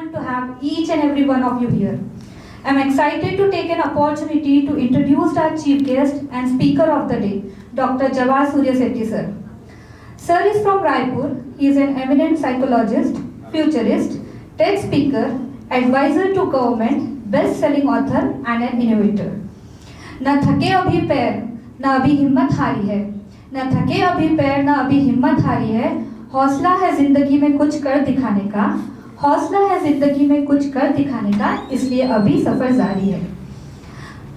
grateful to have each and every one of you here. I'm excited to take an opportunity to introduce our chief guest and speaker of the day, Dr. Jawahar Surya Setty sir. Sir is from Raipur. He is an eminent psychologist, futurist, TED speaker, advisor to government, best-selling author and an innovator. न थके अभी पैर, न अभी हिम्मत हारी है, न थके अभी पैर, न अभी हिम्मत हारी है, हौसला है जिंदगी में कुछ कर दिखाने का, हौसला है जिंदगी में कुछ कर दिखाने का, इसलिए अभी सफर जारी है.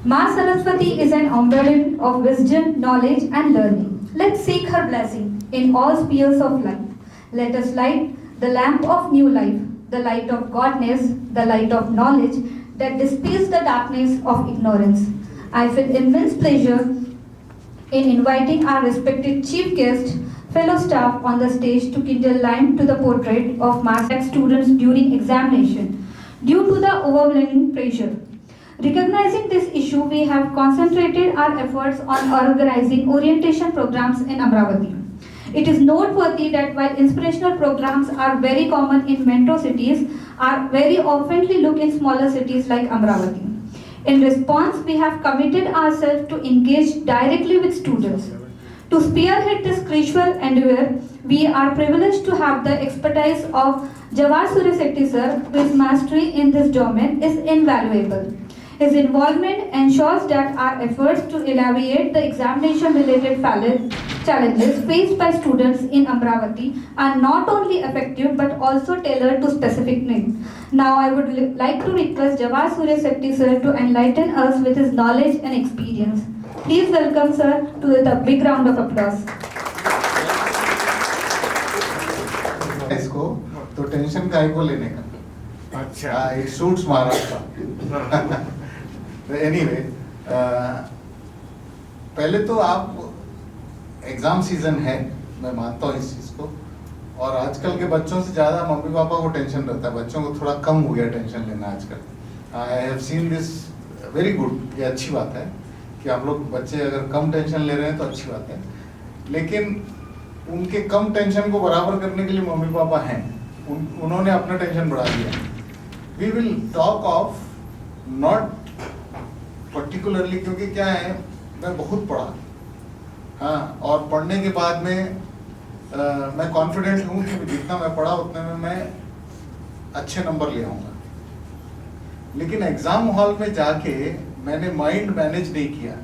माँ Saraswati is an embodiment of wisdom, knowledge and learning. Let's seek her blessing in all spheres of life. Let us light the lamp of new life, the light of godness, the light of knowledge that dispels the darkness of ignorance. I feel immense pleasure in inviting our respected chief guest, fellow staff on the stage to kindle light to the portrait of MASAC students during examination due to the overwhelming pressure. Recognizing this issue, we have concentrated our efforts on organizing orientation programs in Amravati. It is noteworthy that while inspirational programs are very common in metro cities, are very oftenly looked in smaller cities like Amravati. In response, we have committed ourselves to engage directly with students. To spearhead this crucial endeavor, we are privileged to have the expertise of Jawahar Surya Setty sir, whose mastery in this domain is invaluable. His involvement ensures that our efforts to alleviate the examination-related challenges faced by students in Amravati are not only effective but also tailored to specific needs. Now I would like to request Jawahar Surya Setty sir to enlighten us with his knowledge and experience. Please welcome sir to the big round of applause. इसको तो tension का को लेने का. अच्छा. It suits Maharashtra. Anyway, पहले तो आप एग्जाम सीजन है, मैं मानता हूँ इस चीज को, और आजकल के बच्चों से ज्यादा मम्मी पापा को टेंशन रहता है. बच्चों को थोड़ा कम हो गया टेंशन लेना आजकल. I have seen this very good. ये अच्छी बात है कि आप लोग बच्चे अगर कम टेंशन ले रहे हैं तो अच्छी बात है, लेकिन उनके कम टेंशन को बराबर करने के लिए मम्मी पापा हैं. उन्होंने अपना टेंशन बढ़ा दिया. We will talk of not particularly, क्योंकि क्या है, मैं बहुत पढ़ा, हाँ, और पढ़ने के बाद में मैं कॉन्फिडेंट हूँ कि जितना मैं पढ़ा उतने में मैं अच्छे नंबर ले आऊँगा. लेकिन एग्जाम हॉल में जाके मैंने माइंड मैनेज नहीं किया.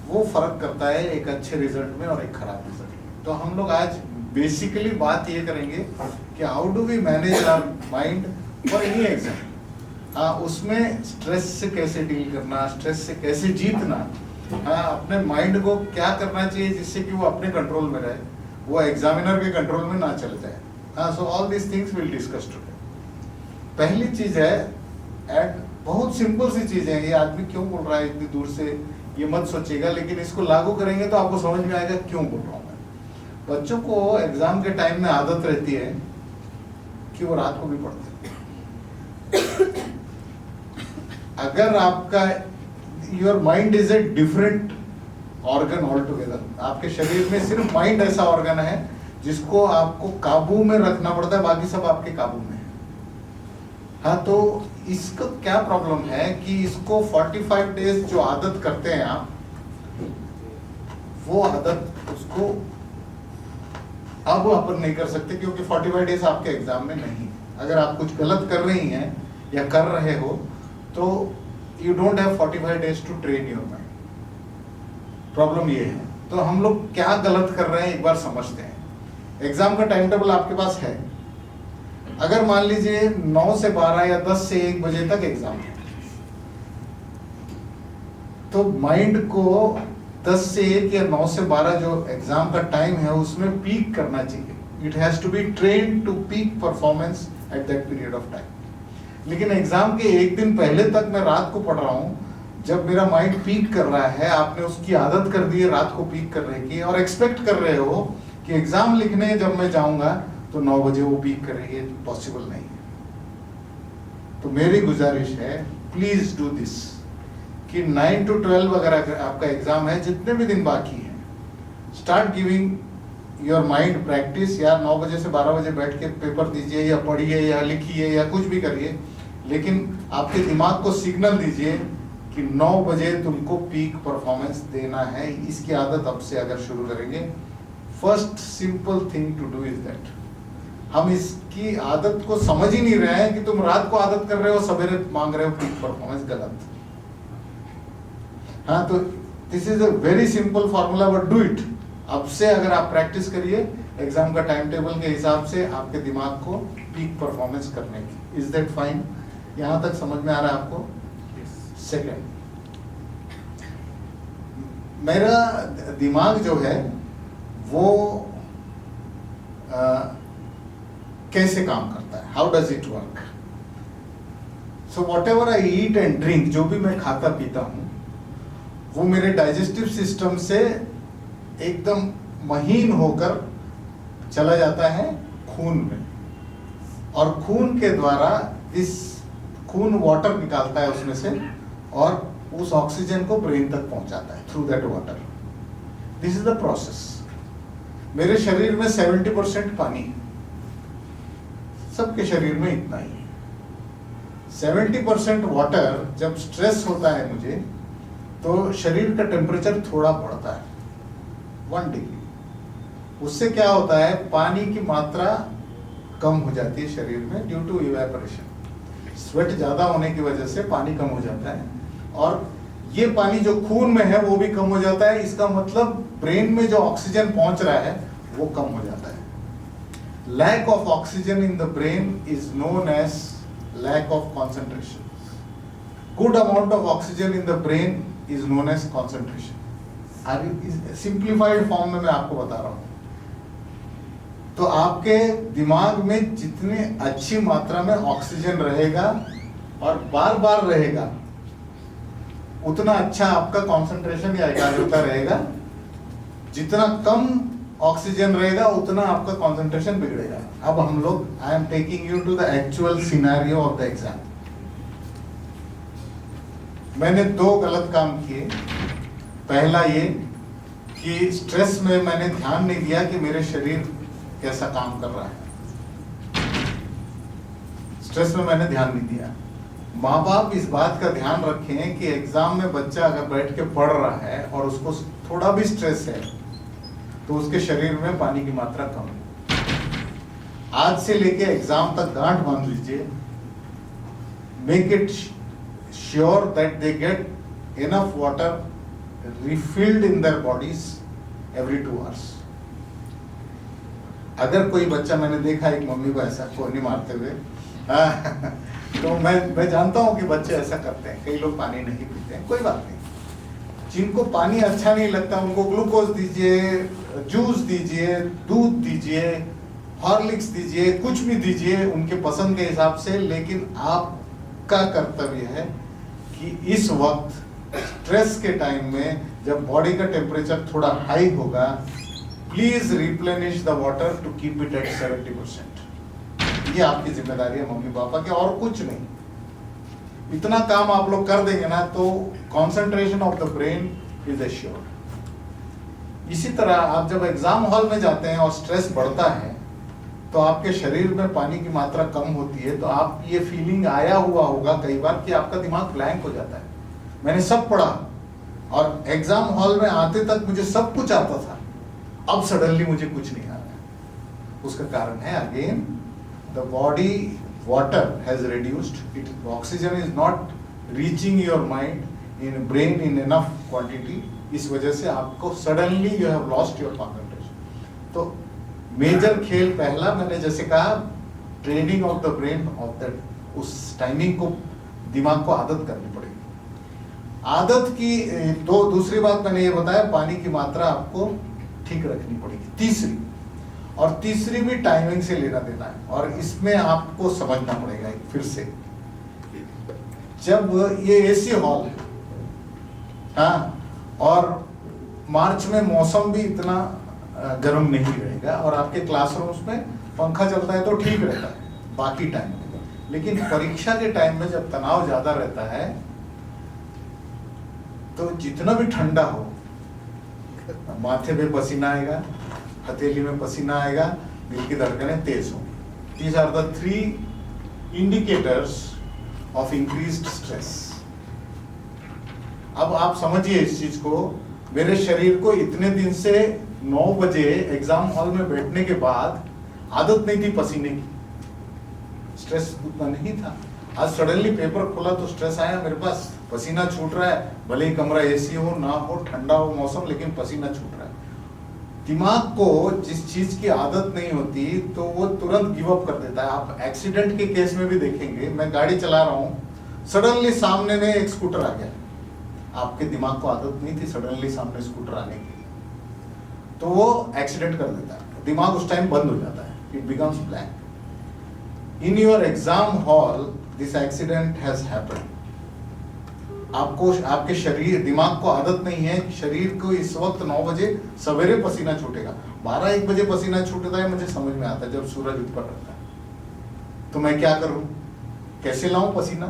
वो फर्क करता है एक अच्छे रिजल्ट में और एक खराब रिजल्ट में. तो हम लोग आज बेसिकली बात ये करेंगे कि how do we manage our mind for any exam. हाँ, उसमें स्ट्रेस से कैसे डील करना, स्ट्रेस से कैसे जीतना, हाँ, अपने माइंड को क्या करना चाहिए जिससे कि वो अपने कंट्रोल में रहे, वो एग्जामिनर के कंट्रोल में ना चले जाए. हाँ, so all this things will discuss today. पहली चीज है, एट बहुत सिंपल सी चीज है. ये आदमी क्यों बोल रहा है इतनी दूर से, ये मत सोचिएगा, लेकिन इसको लागू करेंगे तो आपको समझ में आएगा क्यों बोल रहा हूँ मैं. बच्चों को एग्जाम के टाइम में आदत रहती है कि वो रात को भी पढ़ते हैं. अगर आपका your mind is a different organ all together. आपके शरीर में सिर्फ माइंड ऐसा ऑर्गन है जिसको आपको काबू में रखना पड़ता है, बाकी सब आपके काबू में है. हाँ, तो इसको क्या प्रॉब्लम है कि इसको 45 डेज जो आदत करते हैं आप, वो आदत उसको अब अपन नहीं कर सकते, क्योंकि 45 डेज आपके एग्जाम में नहीं. अगर आप कुछ गलत कर रही हैं या कर रहे हो तो you don't have 45 days to train your mind. Problem ये है. तो हम लोग क्या गलत कर रहे हैं एक बार समझते हैं. एग्जाम का टाइम टेबल आपके पास है. अगर मान लीजिए 9 से 12 या 10 से 1 बजे तक एग्जाम है, तो माइंड को 10 से 1 या 9 से 12 जो एग्जाम का टाइम है उसमें पीक करना चाहिए. It has to be trained to peak performance at that period of time. लेकिन एग्जाम के एक दिन पहले तक मैं रात को पढ़ रहा हूँ, जब मेरा माइंड पीक कर रहा है, आपने उसकी आदत कर दी है रात को पीक करने की, और एक्सपेक्ट कर रहे हो कि एग्जाम लिखने जब मैं जाऊंगा तो 9 बजे वो पीक करेगी. पॉसिबल नहीं है. तो मेरी गुजारिश है, प्लीज डू दिस कि 9 to 12 अगर आपका एग्जाम है, जितने भी दिन बाकी हैं, start giving your mind practice, या 9 बजे से 12 बजे बैठ के पेपर दीजिए या पढ़िए या लिखिए या कुछ भी करिए, लेकिन आपके दिमाग को सिग्नल दीजिए कि 9 बजे तुमको पीक परफॉर्मेंस देना है। इसकी आदत अब से अगर शुरू करेंगे, first simple thing to do is that. हम इसकी आदत को समझ ही नहीं रहे हैं कि तुम रात को आदत कर रहे हो, सवेरे मांग रहे हो पीक परफॉर्मेंस, गलत। हाँ, तो this is a very simple formula, but do it. अब से अगर आप प्रैक्टिस करिए एग्जाम का टाइम टेबल के हिसाब से आपके दिमाग को पीक परफॉर्मेंस करने की। Is that fine? यहां तक समझ में आ रहा है आपको? सेकेंड, मेरा दिमाग जो है वो कैसे काम करता है, how does it work? So what ever I eat and drink, जो भी मैं खाता पीता हूं, वो मेरे डाइजेस्टिव सिस्टम से एकदम महीन होकर चला जाता है खून में, और खून के द्वारा इस खून वाटर निकालता है उसमें से, और उस ऑक्सीजन को ब्रेन तक पहुंचाता है through that water. This is the process. मेरे शरीर में 70% पानी है, सबके शरीर में इतना ही है। 70% वाटर। जब स्ट्रेस होता है मुझे, तो शरीर का टेम्परेचर थोड़ा बढ़ता है 1 डिग्री। उससे क्या होता है, पानी की मात्रा कम हो जाती है शरीर में ड्यू टू इवेपोरेशन। स्वेट ज्यादा होने की वजह से पानी कम हो जाता है, और ये पानी जो खून में है वो भी कम हो जाता है। इसका मतलब ब्रेन में जो ऑक्सीजन पहुंच रहा है वो कम हो जाता है। Lack of oxygen in the brain is known as lack of concentration. Good amount of oxygen in the brain is known as concentration. Simplified form में मैं आपको बता रहा हूं। तो आपके दिमाग में जितनी अच्छी मात्रा में ऑक्सीजन रहेगा और बार बार रहेगा, उतना अच्छा आपका कंसंट्रेशन या एकाग्रता रहेगा। जितना कम ऑक्सीजन रहेगा उतना आपका कंसंट्रेशन बिगड़ेगा। अब हम लोग, I am taking you to the actual scenario of the exam. मैंने 2 गलत काम किए। पहला ये कि स्ट्रेस में मैंने ध्यान नहीं दिया कि मेरे शरीर कैसा काम कर रहा है। स्ट्रेस में मैंने ध्यान नहीं दिया। माँ बाप इस बात का ध्यान रखें कि एग्जाम में बच्चा अगर बैठ के पढ़ रहा है और उसको थोड़ा भी स्ट्रेस है, तो उसके शरीर में पानी की मात्रा कम है। आज से लेके एग्जाम तक गांठ बांध लीजिए। Make it sure that they get enough water रिफिल्ड in their bodies every 2 hours. अगर कोई बच्चा, मैंने देखा एक मम्मी को ऐसा कोहनी मारते हुए, तो मैं जानता हूं कि बच्चे ऐसा करते हैं। कई लोग पानी नहीं पीते हैं, कोई बात नहीं। जिनको पानी अच्छा नहीं लगता उनको ग्लूकोज दीजिए, जूस दीजिए, दूध दीजिए, हॉर्लिक्स दीजिए, कुछ भी दीजिए उनके पसंद के हिसाब से। लेकिन आपका कर्तव्य है कि इस वक्त स्ट्रेस के टाइम में जब बॉडी का टेम्परेचर थोड़ा हाई होगा, please replenish the water to keep it at 70%। ये आपकी जिम्मेदारी है मम्मी पापा की, और कुछ नहीं। इतना काम आप लोग कर देंगे ना, तो concentration of the brain is assured. इसी तरह आप जब एग्जाम हॉल में जाते हैं और स्ट्रेस बढ़ता है, तो आपके शरीर में पानी की मात्रा कम होती है। तो आप ये फीलिंग आया हुआ होगा कई बार कि आपका दिमाग ब्लैंक हो जाता है। मैंने सब पढ़ा और एग्जाम हॉल में आते तक मुझे सब कुछ आता था, अब सडनली मुझे कुछ नहीं आ रहा है। उसका कारण है again the body water has reduced, it oxygen is not reaching your mind in brain in enough quantity. इस वजह से आपको suddenly you have lost your concentration. तो मेजर खेल पहला मैंने जैसे कहा, training of the brain of that, उस टाइमिंग को दिमाग को आदत करनी पड़ेगी। आदत की दूसरी बात मैंने ये बताया, पानी की मात्रा आपको ठीक रखनी पड़ेगी। तीसरी भी टाइमिंग से लेना देना है, और इसमें आपको समझना पड़ेगा फिर से। जब ये एसी हॉल है, हाँ, और मार्च में मौसम भी इतना गर्म नहीं रहेगा, और आपके क्लासरूम्स में पंखा चलता है तो ठीक रहता है बाकी टाइम में। लेकिन परीक्षा के टाइम में जब तनाव ज्यादा रहता है, तो जितना भी ठंडा हो, माथे पे पसीना आएगा, हथेली में पसीना आएगा, दिल की धड़कनें तेज होंगी। These are the 3 indicators of increased stress. अब आप समझिए इस चीज को, मेरे शरीर को इतने दिन से 9 बजे एग्जाम हॉल में बैठने के बाद आदत नहीं थी पसीने की, स्ट्रेस उतना नहीं था। आज सडनली पेपर खोला तो स्ट्रेस आया मेरे पास, पसीना छूट रहा है, भले ही कमरा एसी हो ना हो, ठंडा हो मौसम, लेकिन पसीना छूट रहा है। दिमाग को जिस चीज की आदत नहीं होती तो वो तुरंत गिव अप कर देता है। आप एक्सीडेंट के केस में भी देखेंगे, मैं गाड़ी चला रहा हूँ, सडनली सामने में एक स्कूटर आ गया, आपके दिमाग को आदत नहीं थी सडनली सामने स्कूटर आने की, तो वो एक्सीडेंट कर देता है, दिमाग उस टाइम बंद हो जाता है, it becomes blank. In your exam hall this accident has happened. आपको आपके शरीर दिमाग को आदत नहीं है, शरीर को इस वक्त 9 बजे सवेरे पसीना छूटेगा, 12-1 बजे पसीना छूटता है, मुझे समझ में आता है जब सूरज ऊपर रहता है, तो मैं क्या करूं, कैसे लाऊं पसीना।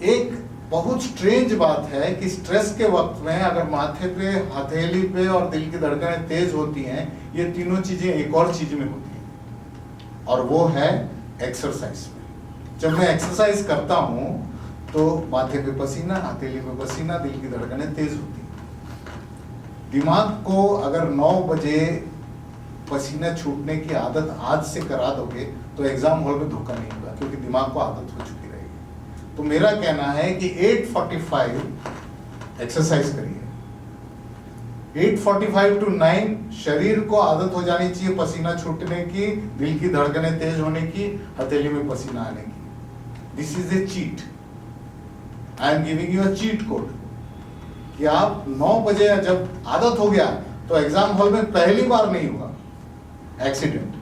एक बहुत स्ट्रेंज बात है कि स्ट्रेस के वक्त में अगर माथे पे, हथेली पे और दिल की धड़कनें तेज होती हैं, ये तीनों चीजें एक और चीज में होती हैं, और वो है एक्सरसाइज में। जब मैं एक्सरसाइज करता हूं तो माथे पे पसीना, हथेली पे पसीना, दिल की धड़कनें तेज होती हैं। दिमाग को अगर 9 बजे पसीना छूटने की आदत आज से करा दोगे तो एग्जाम हॉल में धोखा नहीं होगा, क्योंकि दिमाग को आदत हो चुकी रहेगी। तो मेरा कहना है कि 8:45 एक्सरसाइज करिए, 8:45 to 9 शरीर को आदत हो जानी चाहिए पसीना छूटने की, दिल की धड़कनें तेज होने की, हथेली में पसीना आने की। This is a cheat, I am giving you a cheat code कि आप 9 बजे जब आदत हो गया तो एग्जाम हॉल में पहली बार नहीं हुआ एक्सीडेंट,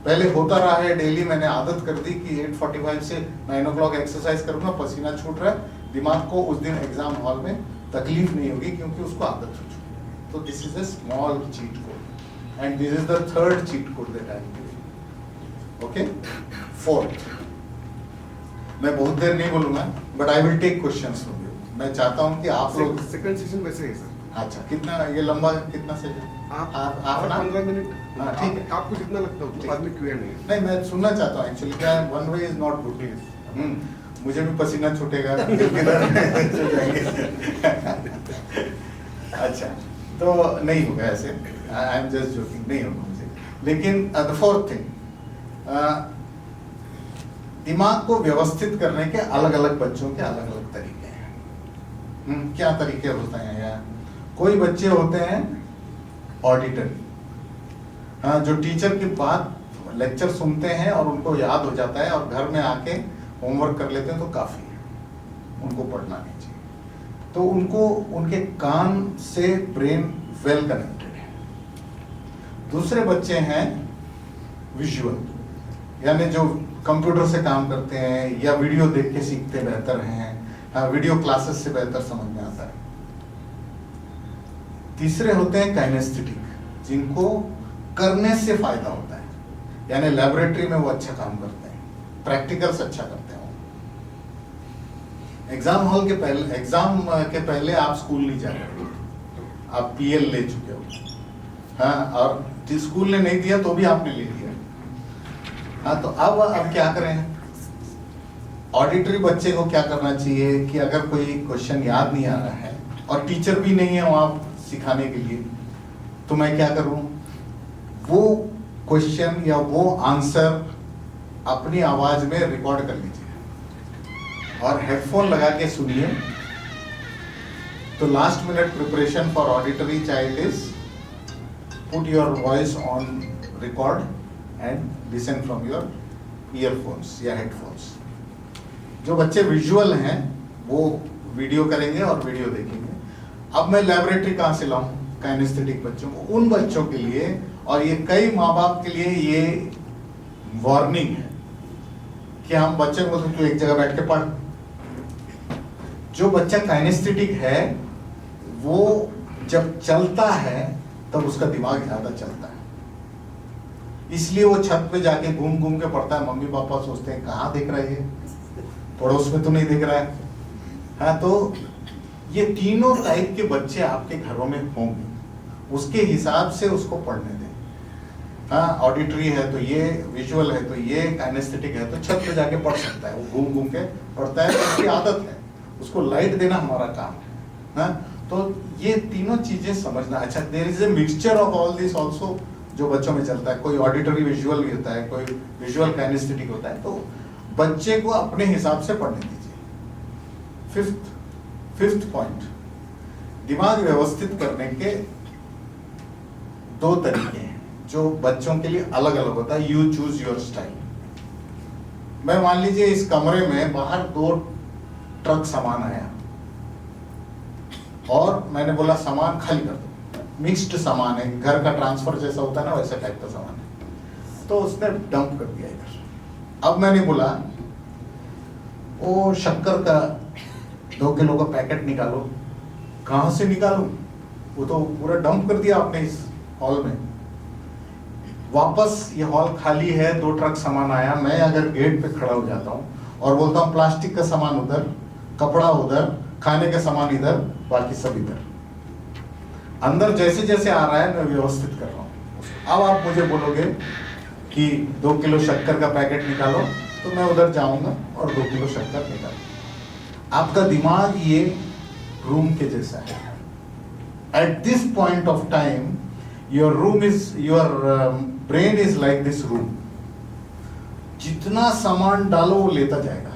पहले होता रहा है डेली। मैंने आदत कर दी कि 8:45 से 9 o'clock एक्सरसाइज करूंगा, पसीना छूट रहा है, दिमाग को उस दिन एग्जाम हॉल में तकलीफ नहीं होगी क्योंकि उसको आदत हो चुकी है। तो this is a small cheat code and this is the 3rd cheat code that I am giving. Okay, 4th, मैं बहुत देर नहीं बोलूंगा but I will take questions from you. मैं चाहता हूं कि आप लोग सेकंड सेशन वैसे है सर। अच्छा, कितना ये लंबा कितना सेशन? आप हाफ 15 मिनट, हाँ, ठीक है। आपको जितना लगता हो बाद में क्यों नहीं। नहीं, मैं सुनना चाहता हूँ एक्चुअली, क्या one way is not good. मुझे भी पसीना छूटेगा अच्छा, तो नहीं होगा ऐसे, आई एम जस्ट जोकिंग, नहीं होगा मुझे। लेकिन द 4th थिंग, दिमाग को व्यवस्थित करने के अलग अलग बच्चों के अलग अलग तरीके हैं। क्या तरीके होते हैं यार? कोई बच्चे होते हैं ऑडिटरी, हाँ, जो टीचर की बात लेक्चर सुनते हैं और उनको याद हो जाता है और घर में आके होमवर्क कर लेते हैं तो काफी है, उनको पढ़ना नहीं चाहिए। तो उनको उनके कान से ब्रेन वेल कनेक्टेड है। दूसरे बच्चे हैं विजुअल, यानी जो कंप्यूटर से काम करते हैं या वीडियो देख के सीखते बेहतर हैं, वीडियो क्लासेस से बेहतर समझ में आता है। तीसरे होते हैं काइनेस्थेटिक, जिनको करने से फायदा होता है, यानी लेबोरेटरी में वो अच्छा काम करते हैं, प्रैक्टिकल्स अच्छा करते हैं। एग्जाम हॉल के पहले, एग्जाम के पहले आप स्कूल नहीं जा रहे, आप पीएल ले चुके हो, हाँ, और स्कूल ने नहीं दिया तो भी आपने ले लिया, हाँ। तो अब क्या करें? ऑडिटरी बच्चे को क्या करना चाहिए कि अगर कोई क्वेश्चन याद नहीं आ रहा है और टीचर भी नहीं है वहां सिखाने के लिए, तो मैं क्या करूं, वो क्वेश्चन या वो आंसर अपनी आवाज में रिकॉर्ड कर लीजिए और हेडफोन लगा के सुनिए। तो last minute preparation for auditory child is put your voice on record and listen from your earphones या हेडफोन्स। जो बच्चे विजुअल हैं वो वीडियो करेंगे और वीडियो देखेंगे। अब मैं लेबोरेटरी कहाँ से लाऊं? काइनेस्थेटिक बच्चों को, उन बच्चों के लिए, और ये कई माँ बाप के लिए ये वार्निंग है कि हम बच्चे को तो एक जगह बैठ के पढ़। जो बच्चा काइनेस्थेटिक है वो जब चलता है तब उसका दिमाग ज्यादा चलता है, इसलिए वो छत पे जाके घूम घूम के पढ़ता है। मम्मी पापा सोचते हैं कहाँ देख रहा है, पड़ोस में तो नहीं दिख रहा है, हाँ। तो ये तीनों टाइप के बच्चे आपके घरों में होंगे, उसके हिसाब से उसको पढ़ने दें। हाँ, ऑडिटरी है तो ये, विजुअल है तो ये, काइनेस्थेटिक है तो छत पे जाके पढ़ सकता है, वो घूम घूम के पढ़ता है, तो उसकी आदत है, उसको लाइट देना हमारा काम है। हाँ, तो ये तीनों चीजें समझना। अच्छा, there is a mixture of all this also जो बच्चों में चलता है, कोई ऑडिटरी विजुअल भी होता है, कोई विजुअल काइनेस्थेटिक होता है, तो बच्चे को अपने हिसाब से पढ़ने दीजिए। फिफ्थ पॉइंट, दिमाग व्यवस्थित करने के दो तरीके हैं जो बच्चों के लिए अलग अलग होता है। You choose your style. मैं मान लीजिए इस कमरे में बाहर 2 ट्रक सामान आया और मैंने बोला सामान खाली कर दो, मिक्स्ड सामान है, घर का ट्रांसफर जैसा होता है ना, वैसा टाइप का सामान है, तो उसने डंप कर दिया इधर। अब मैंने बोला वो शक्कर का 2 किलो का पैकेट निकालो। कहां से निकालूं? वो तो पूरा डंप कर दिया आपने इस हॉल में। वापस ये हॉल खाली है, 2 ट्रक सामान आया, मैं अगर गेट पे खड़ा हो जाता हूँ और बोलता हूँ प्लास्टिक का सामान उधर, कपड़ा उधर, खाने का सामान इधर, बाकी सब इधर, अंदर जैसे जैसे आ रहा है मैं व्यवस्थित कर रहा हूँ। अब आप मुझे बोलोगे कि 2 किलो शक्कर का पैकेट निकालो, तो मैं उधर जाऊंगा और 2 किलो शक्कर निकालूंगा। आपका दिमाग ये रूम के जैसा है। Eight this point of time your brain is like this room. जितना सामान डालो वो लेता जाएगा,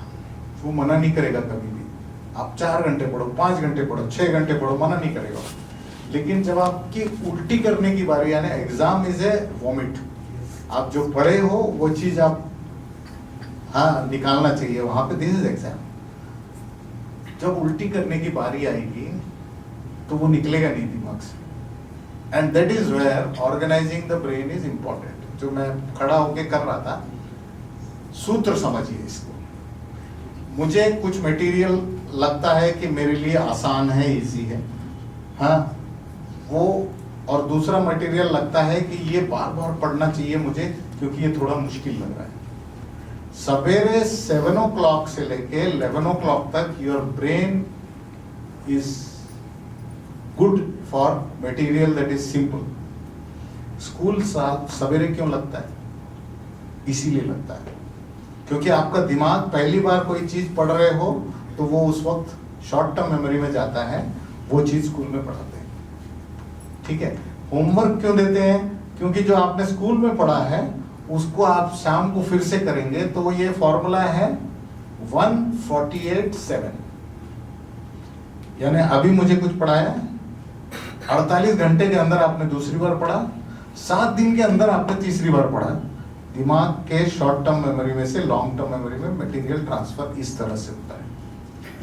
वो मना नहीं करेगा कभी भी। आप 4 घंटे पढ़ो, 5 घंटे पढ़ो, 6 घंटे पढ़ो, मना नहीं करेगा। लेकिन जब आपकी उल्टी करने की बारी आने, एग्जाम इज ए वॉमिट, आप जो पढ़े हो वो चीज आप निकालना चाहिए वहां पे। This is exam. जब उल्टी करने की बारी आएगी तो वो निकलेगा नहीं दिमाग से। And that is where organising the brain is important. जो मैं खड़ा होके कर रहा था, सूत्र समझिए इसको। मुझे कुछ मटेरियल लगता है कि मेरे लिए आसान है, इजी है, हाँ वो, और दूसरा मटेरियल लगता है कि ये बार बार पढ़ना चाहिए मुझे क्योंकि ये थोड़ा मुश्किल लग रहा है। सवेरे 7 o'clock से लेके 11 o'clock तक your brain is good for material that is simple. School सवेरे क्यों लगता है? इसीलिए लगता है क्योंकि आपका दिमाग पहली बार कोई चीज पढ़ रहे हो तो वो उस वक्त शॉर्ट टर्म मेमोरी में जाता है, वो चीज स्कूल में पढ़ाते हैं। ठीक है, होमवर्क क्यों देते हैं? क्योंकि जो आपने स्कूल में पढ़ा है उसको आप शाम को फिर से करेंगे, तो ये फॉर्मूला है 148/7। यानी अभी मुझे कुछ पढ़ाया, 48 घंटे के अंदर आपने दूसरी बार पढ़ा, 7 दिन के अंदर आपने तीसरी बार पढ़ा। दिमाग के शॉर्ट टर्म मेमोरी में से लॉन्ग टर्म मेमोरी में मटेरियल ट्रांसफर इस तरह से होता है।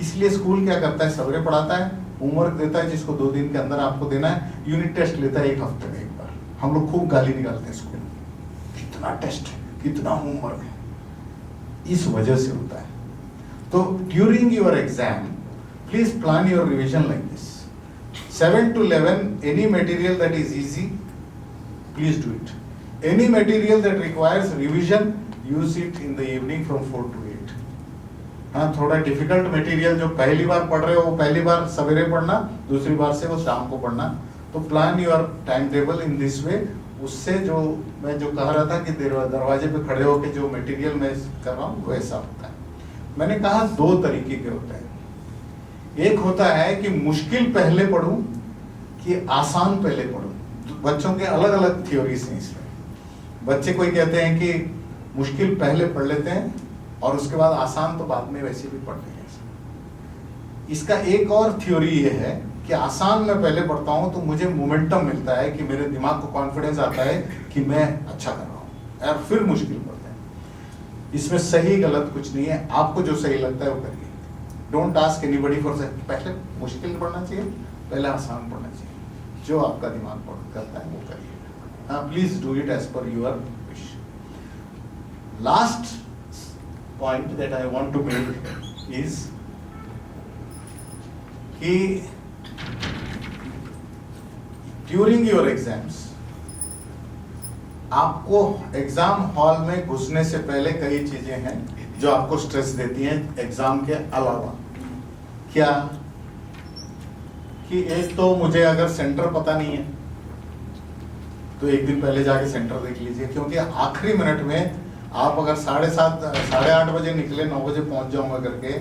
इसलिए स्कूल क्या करता है, सवेरे पढ़ाता है, होमवर्क देता है जिसको 2 दिन के अंदर आपको देना है, यूनिट टेस्ट लेता है 1 हफ्ते में 1 बार। हम लोग खूब गाली निकालते हैं स्कूल में, कितना टेस्ट है, कितना होमवर्क है, इस वजह से होता है। तो during your exam please plan your revision like this. 7 to 11 any material that is easy, please do it. Any material that requires revision, use it in the evening from 4 to 8. हाँ, थोड़ा difficult material जो पहली बार पढ़ रहे हो वो पहली बार सवेरे पढ़ना, दूसरी बार से वो शाम को पढ़ना। तो plan your time table in this way. उससे जो मैं जो कह रहा था कि दरवाजे पे खड़े होकर जो मटेरियल मैं कर रहा हूँ वैसा होता है। मैंने कहा 2 तरीके के होते हैं। एक होता है कि मुश्किल पहले पढ़ूं कि आसान पहले पढ़ूं। तो बच्चों के अलग अलग थ्योरीज हैं इसमें। बच्चे कोई कहते हैं कि मुश्किल पहले पढ़ लेते हैं और उसके बाद आसान तो बाद में वैसे भी पढ़ लेंगे। इसका एक और थ्योरी ये है कि आसान मैं पहले पढ़ता हूं तो मुझे मोमेंटम मिलता है कि मेरे दिमाग को कॉन्फिडेंस आता है कि मैं अच्छा कर रहा हूं, और फिर मुश्किल पढ़ते हैं। इसमें सही गलत कुछ नहीं है, आपको जो सही लगता है वो करिए। डोंट आस्क एनीबॉडी फॉर पहले मुश्किल पढ़ना चाहिए, पहले आसान पढ़ना चाहिए। जो आपका दिमाग करता है वो करिए। Please do it as per your wish. Last point that I want to make is कि ड्यूरिंग योर एग्जाम्स आपको एग्जाम हॉल में घुसने से पहले कई चीजें हैं जो आपको स्ट्रेस देती हैं एग्जाम के अलावा। क्या कि एक तो मुझे अगर सेंटर पता नहीं है तो एक दिन पहले जाके सेंटर देख लीजिए, क्योंकि आखिरी मिनट में आप अगर 7:30 8:30 बजे निकले 9 बजे पहुंच जाऊंगा करके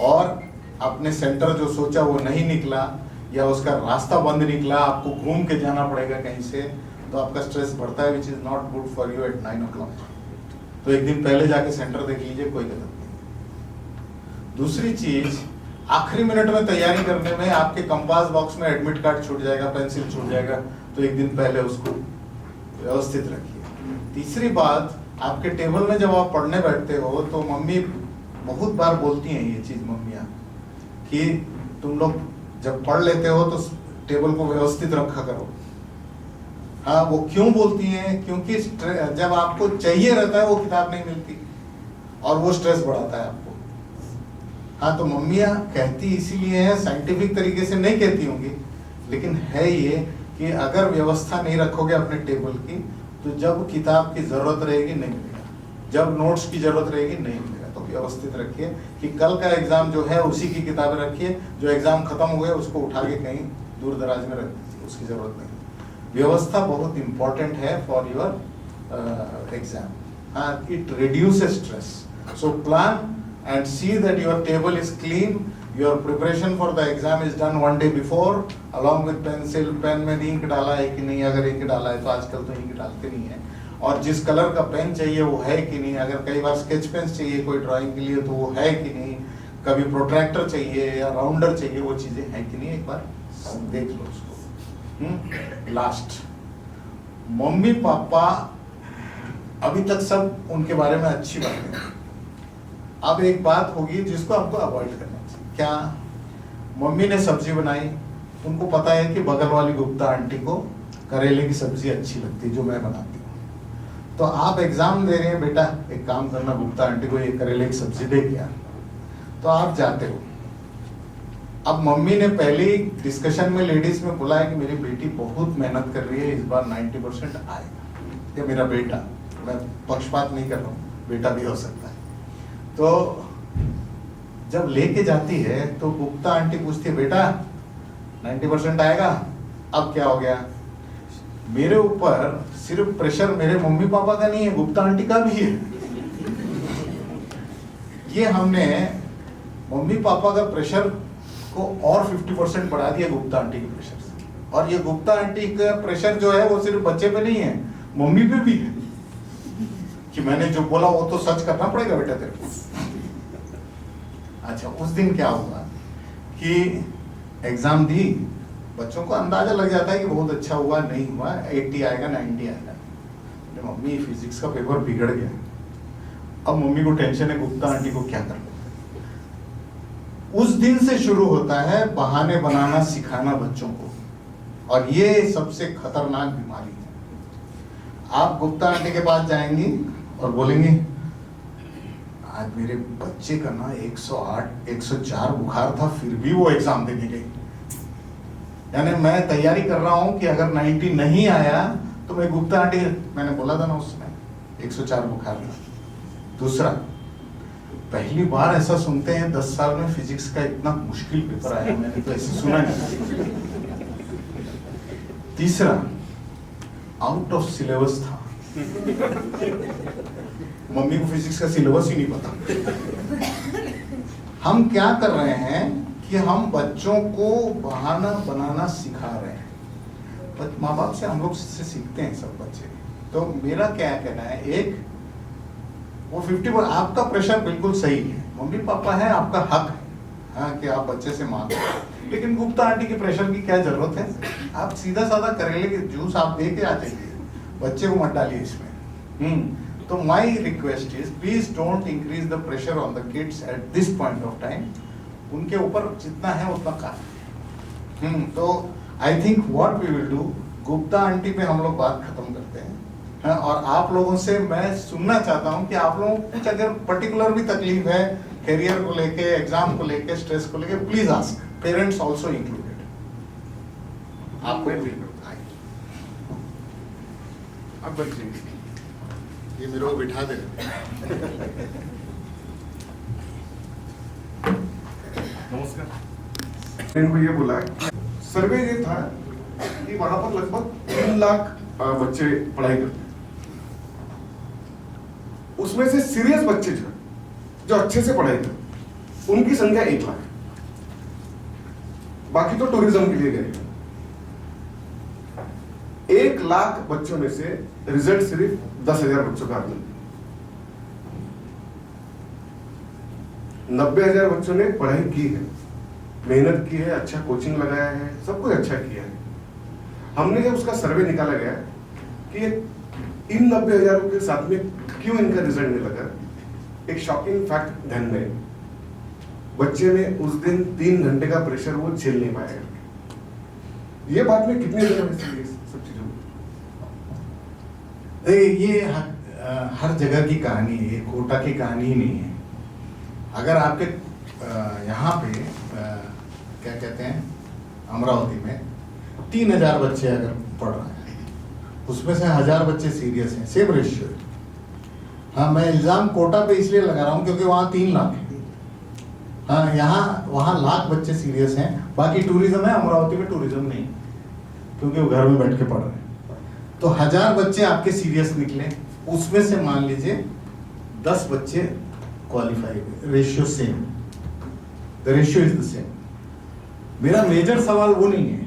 और अपने सेंटर जो सोचा वो नहीं निकला या उसका रास्ता बंद निकला, आपको घूम के जाना पड़ेगा कहीं से, तो आपका स्ट्रेस बढ़ता है, which is not good for you at 9 o'clock। तो एक दिन पहले जाके सेंटर देख लीजिए, कोई गलत नहीं। दूसरी चीज, आखिरी मिनट में तैयारी करने में आपके कंपास बॉक्स में एडमिट कार्ड छूट जाएगा, पेंसिल छूट जाएगा, तो एक दिन पहले उसको व्यवस्थित रखिए। तीसरी बात, आपके टेबल में जब आप पढ़ने बैठते हो तो मम्मी बहुत बार बोलती हैं ये चीज, मम्मियाँ, कि तुम लोग जब पढ़ लेते हो तो टेबल को व्यवस्थित रखा करो। हाँ, वो क्यों बोलती हैं? क्योंकि जब आपको चाहिए रहता है वो किताब नहीं मिलती और वो स्ट्रेस बढ़ाता है आपको। हाँ, तो मम्मियाँ कहती इसीलिए है, साइंटिफिक तरीके से नहीं कहती होंगी, लेकिन है ये कि अगर व्यवस्था नहीं रखोगे अपने टेबल की, तो जब किताब की जरूरत रहेगी नहीं मिलेगा, जब नोट्स की जरूरत रहेगी नहीं मिलेगा। तो व्यवस्थित रखिए कि कल का एग्जाम जो है उसी की किताबें रखिए, जो एग्जाम खत्म हो गया उसको उठा के कहीं दूर दराज में रख दीजिए, उसकी जरूरत नहीं। व्यवस्था बहुत इंपॉर्टेंट है फॉर योर एग्जाम। हाँ, it reduces stress. So plan and see that your table is clean, your preparation for the exam is done one day before, along with pencil, pen में इंक डाला है कि नहीं, अगर ink डाला है तो आजकल तो इंक डालते नहीं है, और जिस कलर का पेन चाहिए वो है कि नहीं, अगर कई बार स्केच पेन चाहिए कोई ड्राइंग के लिए तो वो है कि नहीं, कभी प्रोट्रैक्टर चाहिए या राउंडर चाहिए, वो चीजें हैं कि नहीं, एक बार देख लो उसको। लास्ट, मम्मी पापा अभी तक सब उनके बारे में अच्छी बातें हैं। अब एक बात होगी जिसको आपको अवॉइड करना चाहिए। क्या? मम्मी ने सब्जी बनाई, उनको पता है कि बगल वाली गुप्ता आंटी को करेले की सब्जी अच्छी लगती है जो मैं बनाती हूँ, तो आप एग्जाम दे रहे हैं, बेटा एक काम करना, गुप्ता आंटी को ये करेले की सब्जी दे दिया, तो आप जाते हो। अब मम्मी ने पहले डिस्कशन में लेडीज में बोला है कि मेरी बेटी बहुत मेहनत कर रही है, इस बार 90% आएगा, या मेरा बेटा, मैं पक्षपात नहीं कर रहा हूँ, बेटा भी हो सकता है। तो जब लेके जाती है तो गुप्ता आंटी पूछती है, बेटा 90% आएगा? अब क्या हो गया? मेरे ऊपर सिर्फ प्रेशर मेरे मम्मी पापा का नहीं है, गुप्ता आंटी का भी है। ये हमने मम्मी पापा का प्रेशर को और 50% बढ़ा दिया गुप्ता आंटी के प्रेशर से, और ये गुप्ता आंटी का प्रेशर जो है वो सिर्फ बच्चे पे नहीं है, मम्मी पे भी है, कि मैंने जो बोला वो तो सच करना पड़ेगा बेटा तेरे को। अच्छा, उस दिन क्या हुआ कि एग्जाम दी, बच्चों को अंदाजा लग जाता है कि बहुत अच्छा हुआ, नहीं हुआ, 80 आएगा 90 आएगा। तो मम्मी फिजिक्स का पेपर बिगड़ गया, अब मम्मी को टेंशन है गुप्ता आंटी को क्या करना। उस दिन से शुरू होता है बहाने बनाना सिखाना बच्चों को, और ये सबसे खतरनाक बीमारी है। आप गुप्ता आंटी के पास जाएंगी और बोलेंगे, आज मेरे बच्चे का ना 108 104 बुखार था, फिर भी वो एग्जाम देने गई। यानी मैं तैयारी कर रहा हूं कि अगर 90 नहीं आया तो मैं गुप्ता आंटी, मैंने बोला था ना उसमें 104 बुखार था। दूसरा, पहली बार ऐसा सुनते हैं 10 साल में फिजिक्स का इतना मुश्किल पेपर आया, मैंने तो ऐसे सुना नहीं। तीसरा, आउट ऑफ सिलेबस था, मम्मी को फिजिक्स का सिलेबस ही नहीं पता। हम क्या कर रहे हैं कि हम बच्चों को बहाना बनाना सिखा रहे हैं। माँ बाप से हम लोग से सीखते हैं सब बच्चे। तो मेरा क्या कहना है, एक वो 50, आपका प्रेशर बिल्कुल सही है, मम्मी पापा है, आपका हक है, हाँ, कि आप बच्चे से मांगो, लेकिन गुप्ता आंटी के प्रेशर की क्या जरूरत है? आप सीधा साधा करेले के जूस आप दे के आ जाइए, बच्चे को मत डालिए इसमें। तो my request is, please don't increase the pressure on the kids at this point of time. उनके ऊपर जितना है उतना काफी। तो I think what we will do, Gupta aunty पे हम लोग बात खत्म करते हैं, हाँ, और आप लोगों से मैं सुनना चाहता हूं कि आप लोगों को कुछ अगर पर्टिकुलर भी तकलीफ है करियर को लेके, एग्जाम को लेके, स्ट्रेस को लेके, please ask, parents also included. आपको अब बच्चे ये मेरे को बिठा दे। नमस्कार। इनको ये बोला, सर्वे ये था कि वहां पर लगभग 3 लाख बच्चे पढ़ाई करते हैं, उसमें से सीरियस बच्चे जो अच्छे से पढ़ाई करते उनकी संख्या 1 लाख है। बाकी तो टूरिज्म के लिए गए। 1 लाख बच्चों में से रिजल्ट सिर्फ 10,000 बच्चों का आता है। 90,000 बच्चों ने पढ़ाई की है, मेहनत की है, अच्छा कोचिंग लगाया है, सब कुछ अच्छा किया है। हमने जब उसका सर्वे निकाला गया कि इन 90,000 के साथ में क्यों इनका रिजल्ट नहीं लगा, एक शॉकिंग फैक्ट ध्यान में, बच्चे ने उस दिन 3 घंटे का प्रेशर वो झेल नहीं पाया। ये बात में कितने दिन में सब चीजों ये हर जगह की कहानी है, कोटा की कहानी ही नहीं है। अगर आपके यहाँ पे क्या कहते हैं अमरावती में 3,000 बच्चे अगर पढ़ रहे हैं, उसमें से 1,000 बच्चे सीरियस हैं, सेम रेशियो है। हाँ, मैं इल्ज़ाम कोटा पे इसलिए लगा रहा हूँ क्योंकि वहाँ 3 लाख है। हाँ, वहाँ लाख बच्चे सीरियस हैं, बाकी टूरिज्म है। अमरावती में टूरिज्म नहीं, क्योंकि वो घर में बैठ के पढ़ रहे हैं। तो 1,000 बच्चे आपके सीरियस निकले, उसमें से मान लीजिए 10 बच्चे क्वालिफाई हुए, ratio same, the ratio is the same. मेरा मेजर सवाल वो नहीं है,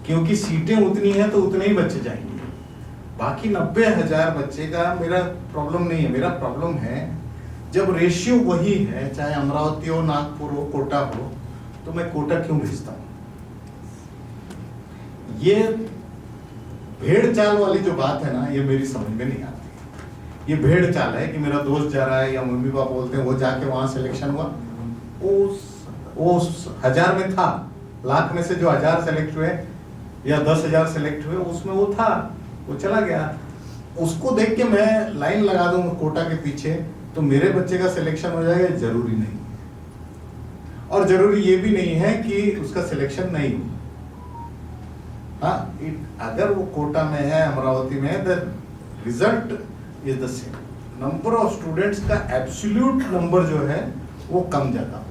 क्योंकि सीटें उतनी हैं तो उतने ही बच्चे जाएंगे। बाकी 90,000 बच्चे का मेरा प्रॉब्लम नहीं है। मेरा प्रॉब्लम है जब रेशियो वही है, चाहे अमरावती हो, नागपुर हो, कोटा हो, तो मैं कोटा क्यों भेजता हूँ? ये भेड़ चाल वाली जो बात है ना, ये मेरी समझ में नहीं आती। ये भेड़ चाल है कि मेरा दोस्त जा रहा है या मम्मी पापा बोलते हैं वो जाके वहां सिलेक्शन हुआ, वो 1,000 में था, लाख में से जो 1,000 सेलेक्ट हुए या 10,000 सेलेक्ट हुए, उसमें वो था, वो चला गया। उसको देख के मैं लाइन लगा दूं कोटा के पीछे तो मेरे बच्चे का सिलेक्शन हो जाएगा, जरूरी नहीं। और जरूरी ये भी नहीं है कि उसका सिलेक्शन नहीं हो। हाँ, अगर वो कोटा में है, अमरावती में है, the result is the same. Number of students का एब्सोल्यूट नंबर जो है वो कम ज्यादा हो।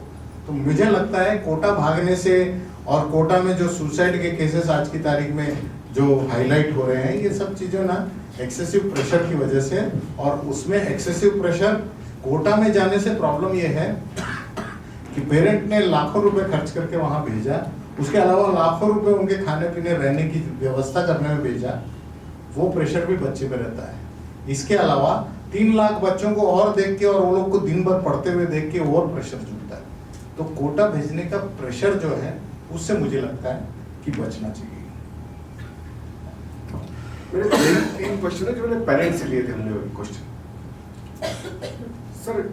तो मुझे लगता है कोटा भागने से, और कोटा में जो सुसाइड के केसेस आज की तारीख में जो हाईलाइट हो रहे हैं, ये सब चीजें ना एक्सेसिव प्रेशर की वजह से। और उसमें एक्सेसिव प्रेशर कोटा में जाने से प्रॉब्लम ये है कि पेरेंट ने लाखों रुपए खर्च करके वहां भेजा, उसके अलावा लाखों रुपए उनके खाने पीने रहने की व्यवस्था करने में भेजा, वो प्रेशर भी बच्चे पे रहता है। इसके अलावा 3 लाख बच्चों को और देख के और वो लोग को दिन भर पढ़ते हुए देख के और प्रेशर जुड़ता है। तो कोटा भेजने का प्रेशर जो है उससे मुझे लगता है कि बचना चाहिए। मेरे 3 क्वेश्चन है जो मैंने पेरेंट्स से लिए थे। हमने क्वेश्चन सर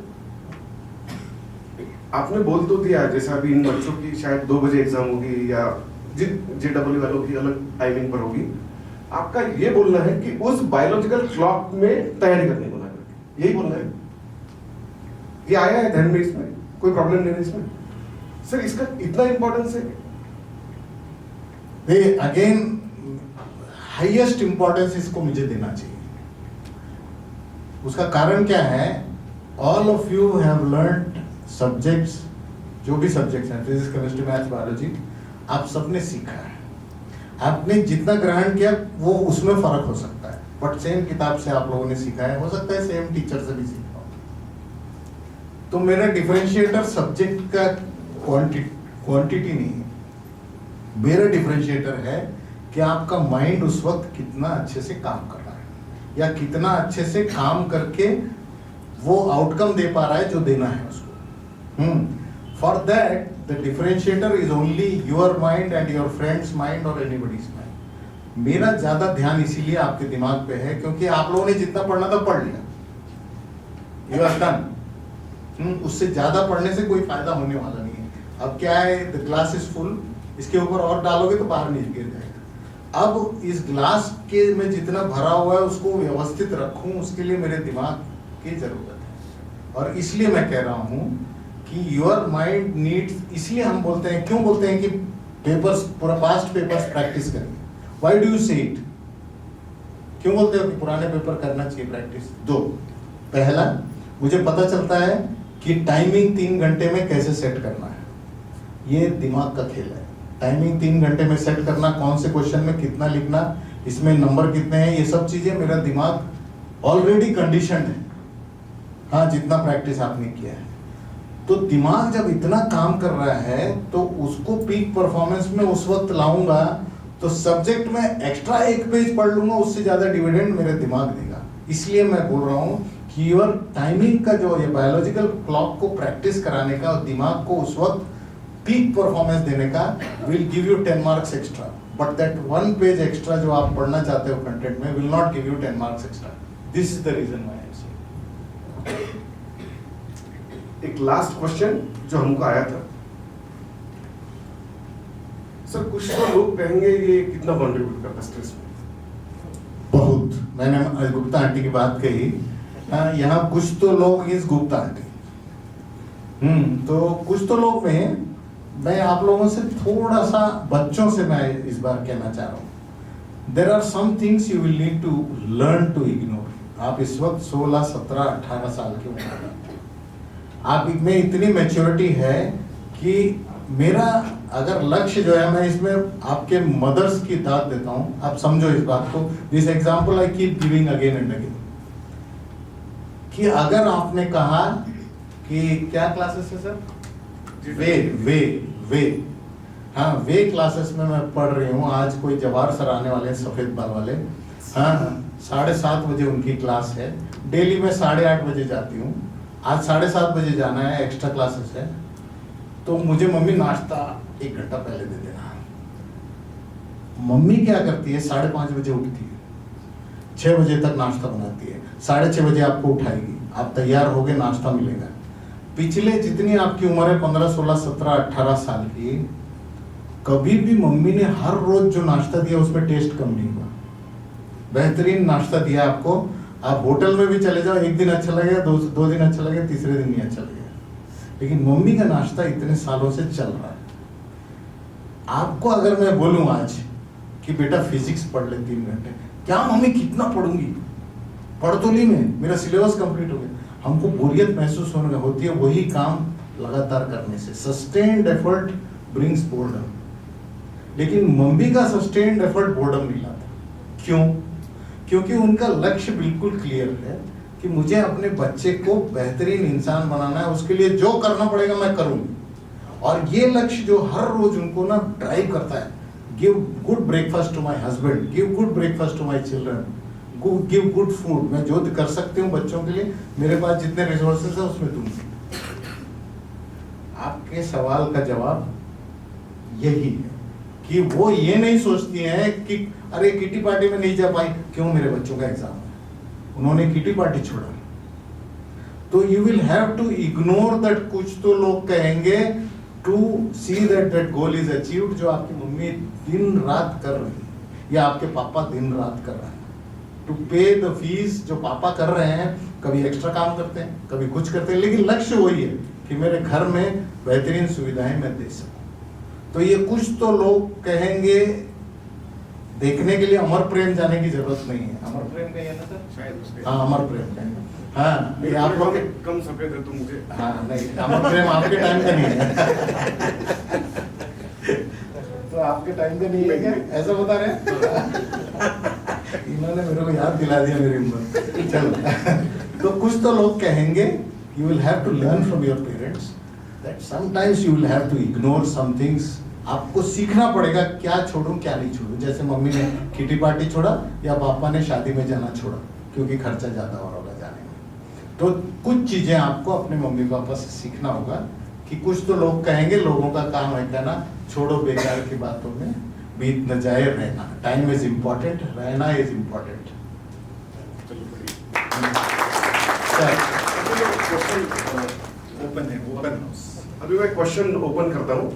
आपने बोल तो दिया, जैसा अभी इन बच्चों की शायद 2 बजे एग्जाम होगी या JEE वालों की अलग टाइमिंग पर होगी। आपका ये बोलना है कि उस बायोलॉजिकल क्लॉक में तैयारी करने को ना करके, यही बोलना है? ये आया है ध्यान में, इसमें कोई प्रॉब्लम नहीं है इसमें? सर इसका इतना इंपॉर्टेंस है? अगेन हाईएस्ट इंपॉर्टेंस इसको मुझे देना चाहिए। उसका कारण क्या है? All of you have learned subjects, जो भी सब्जेक्ट्स हैं, फिजिक्स, केमिस्ट्री, मैथ्स, बायोलॉजी, आप सबने सीखा है। आपने जितना ग्रहण किया वो उसमें फर्क हो सकता है, बट सेम किताब से आप लोगों ने सीखा है, हो सकता है सेम टीचर से भी सीखा हो। तो मेरा डिफरेंशिएटर सब्जेक्ट का क्वांटिटी नहीं है, मेरा डिफरेंशिएटर है कि आपका माइंड उस वक्त कितना अच्छे से काम कर रहा है, या कितना अच्छे से काम करके वो आउटकम दे पा रहा है जो देना है उसको। For that the differentiator is only your mind and your friends mind और एनीबडीज माइंड। मेरा ज्यादा ध्यान इसीलिए आपके दिमाग पे है क्योंकि आप लोगों ने जितना पढ़ना था पढ़ लिया, यू आर डन। उससे ज्यादा पढ़ने से कोई फायदा होने वाला नहीं है। अब क्या है, द ग्लास इज फुल, इसके ऊपर और डालोगे तो बाहर नहीं गिर जाएगा। अब इस ग्लास के में जितना भरा हुआ है उसको व्यवस्थित रखूं, उसके लिए मेरे दिमाग की जरूरत है। और इसलिए मैं कह रहा हूं कि योर माइंड नीड्स, इसलिए हम बोलते हैं, क्यों बोलते हैं कि पेपर्स, पूरा पास्ट पेपर्स प्रैक्टिस करिए। व्हाई डू यू से इट? क्यों बोलते हो कि पुराने पेपर करना चाहिए प्रैक्टिस? 2, पहला, मुझे पता चलता है कि टाइमिंग 3 घंटे में कैसे सेट करना है। ये दिमाग का खेल है। टाइमिंग 3 घंटे में सेट करना, कौन से क्वेश्चन में कितना लिखना, इसमें नंबर कितने हैं, ये सब चीजें मेरा दिमाग ऑलरेडी कंडीशनड है। हाँ, जितना प्रैक्टिस आपने किया है, तो दिमाग जब इतना काम कर रहा है तो उसको पीक परफॉर्मेंस में उस वक्त लाऊंगा तो सब्जेक्ट में एक्स्ट्रा एक पेज पढ़ लूंगा, उससे ज्यादा डिविडेंड मेरे दिमाग देगा। इसलिए मैं बोल रहा हूँ कि योर टाइमिंग का जो ये बायोलॉजिकल क्लॉक को प्रैक्टिस कराने का और दिमाग को उस वक्त पीक परफॉर्मेंस देने का will give you 10 marks extra, but that 1 page extra जो आप पढ़ना चाहते हो कंटेंट में will not give you 10 marks extra. This is the reason why I say. एक लास्ट क्वेश्चन जो हमको आया था सर, कुछ तो लोग कहेंगे ये कितना कंट्रीब्यूट करता स्ट्रेस में? बहुत। मैंने आज गुप्ता आंटी की बात कही, यहाँ कुछ तो लोग इस गुप्ता आंटी, तो कुछ तो लोग में मैं आप लोगों से थोड़ा सा बच्चों से मैं इस बार कहना चाह रहा हूँ, there are some things you will need to learn to ignore. आप इस वक्त 16, 17, 18 साल के उम्र में, आप में इतनी मैच्योरिटी है कि मेरा अगर लक्ष्य जो है, मैं इसमें आपके मदर्स की दाद देता हूँ, आप समझो इस बात को। This example I keep giving again and again, कि अगर आपने कहा कि क्या क्लासेस है सर, वे हाँ, वे क्लासेस में मैं पढ़ रही हूँ। आज कोई जवाहर सर आने वाले हैं, सफेद बाल वाले, हाँ, 7:30 बजे उनकी क्लास है। डेली मैं 8:30 बजे जाती हूँ, आज 7:30 बजे जाना है, एक्स्ट्रा क्लासेस है, तो मुझे मम्मी नाश्ता 1 घंटा पहले दे देना। मम्मी क्या करती है, 5:30 बजे उठती है, 6 बजे तक नाश्ता बनाती है, 6:30 बजे आपको उठाएगी, आप तैयार होगे, नाश्ता मिलेगा। पिछले जितनी आपकी उम्र है 15, 16, 17, 18 साल की, कभी भी मम्मी ने हर रोज जो नाश्ता दिया उसमें टेस्ट कम नहीं हुआ, बेहतरीन नाश्ता दिया आपको। आप होटल में भी चले जाओ, एक दिन अच्छा लगेगा, दो दिन अच्छा लगेगा, तीसरे दिन नहीं अच्छा लगेगा, लेकिन मम्मी का नाश्ता इतने सालों से चल रहा है। आपको अगर मैं बोलूं आज कि बेटा फिजिक्स पढ़ ले 3 घंटे, क्या मम्मी कितना पढ़ूंगी, पढ़ तो ली मैं, मेरा सिलेबस कंप्लीट हो गया। हमको बोरियत महसूस होने होती है वही काम लगातार करने से। सस्टेन्ड एफर्ट ब्रिंग्स बोर्डम, लेकिन मम्मी का सस्टेन्ड एफर्ट बोर्डम नहीं लाता। क्यों? क्योंकि उनका लक्ष्य बिल्कुल क्लियर है कि मुझे अपने बच्चे को बेहतरीन इंसान बनाना है, उसके लिए जो करना पड़ेगा मैं करूंगी। और ये लक्ष्य जो हर रोज उनको ना ड्राइव करता है, give good breakfast to my husband, give good breakfast to my children, give good food. मैं जो कर सकती हूँ बच्चों के लिए, मेरे पास जितने रिसोर्सेज है उसमें दूंगी। आपके सवाल का जवाब यही है कि वो ये नहीं सोचती हैं कि अरे किटी पार्टी में नहीं जा पाई, क्यों, मेरे बच्चों का एग्जाम है, उन्होंने किटी पार्टी छोड़ा। तो you will have to ignore that, कुछ तो लोग कहेंगे, to see that that goal is achieved, जो आपकी मम्मी दिन रात कर रही है या आपके पापा दिन रात कर रहे हैं, टू पे द फीस जो पापा कर रहे हैं। कभी एक्स्ट्रा काम करते हैं, कभी कुछ करते हैं, लेकिन लक्ष्य वही है कि मेरे घर में बेहतरीन सुविधाएं मैं दे सकूं। तो ये कुछ तो लोग कहेंगे, देखने के लिए अमर प्रेम जाने की जरूरत नहीं है। अमर प्रेम का है ना सर, शायद हाँ, अमर प्रेम का है। हाँ, ये आप लोग कम सफेद है तो मुझे, हाँ नहीं, अमर प्रेम आपके टाइम का नहीं है। तो आपके टाइम का नहीं है क्या, ऐसा बता रहे हैं? इन्होंने मेरे को याद दिला दिया मेरी उम्र। चलो, तो कुछ तो लोग कहेंगे, you will have to learn from your parents that sometimes you will have to ignore some things. आपको सीखना पड़ेगा क्या छोड़ूं क्या नहीं छोड़ूं। जैसे मम्मी ने किटी पार्टी छोड़ा या पापा ने शादी में जाना छोड़ा क्योंकि खर्चा ज्यादा हो रहा जाने में। तो कुछ चीजें आपको अपने मम्मी पापा से सीखना होगा कि कुछ तो लोग कहेंगे, लोगों का काम है कहना छोड़ो बेकार की बातों में बीत न जाए रहना। टाइम इज इम्पोर्टेंट, रहना इज इम्पोर्टेंट। ओपन है, ओपन हाउस। अभी मैं क्वेश्चन ओपन करता हूँ,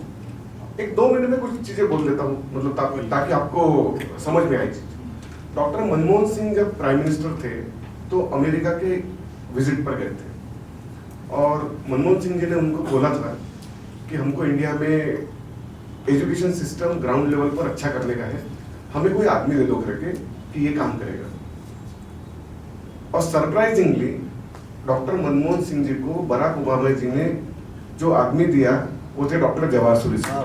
1-2 मिनट में कुछ चीजें बोल लेता हूँ, मतलब ताकि आपको समझ में आए। डॉक्टर मनमोहन सिंह जब प्राइम मिनिस्टर थे तो अमेरिका के विजिट पर गए थे और मनमोहन सिंह जी ने उनको बोला था कि हमको इंडिया में एजुकेशन सिस्टम ग्राउंड लेवल पर अच्छा करने का है, हमें कोई आदमी दे दो करके कि ये काम करेगा। और सरप्राइजिंगली डॉक्टर मनमोहन सिंह जी को बराक ओबामा जी ने जो आदमी दिया वो थे डॉक्टर जवाहर सूर्य सिंह।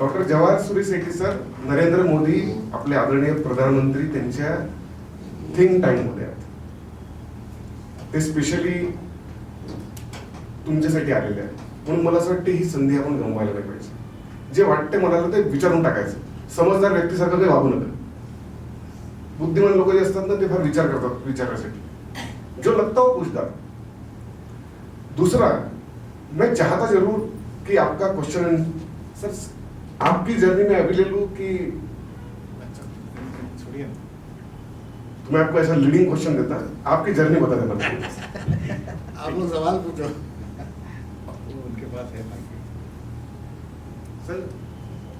डॉक्टर जवाहर सूर्य शेट्टी सर नरेंद्र मोदी आपले आदरणीय प्रधानमंत्री त्यांच्या थिंक टाइम मध्ये आहेत. ते स्पेशली तुमच्यासाठी आलेले आहेत. म्हणून मला असं वाटतं ही संधी आपण गमवायला नाही पाहिजे. जे वाटते मनाला ते विचारून टाकायचं. समजदार व्यक्तीसारखं काही वागू नका. बुद्धिमान लोक जे असतात ना ते फार विचार करतात विचारासाठी. जो लगता हो पूछता. दूसरा, मैं चाहता जरूर कि आपका क्वेश्चन सर आपकी जर्नी में अभी ले लूं कि छोड़िए ना. तो मैं आपको ऐसा लीडिंग क्वेश्चन देता आपकी जर्नी बता देना. आप लोग सवाल पूछो. उनके पास है ना. सर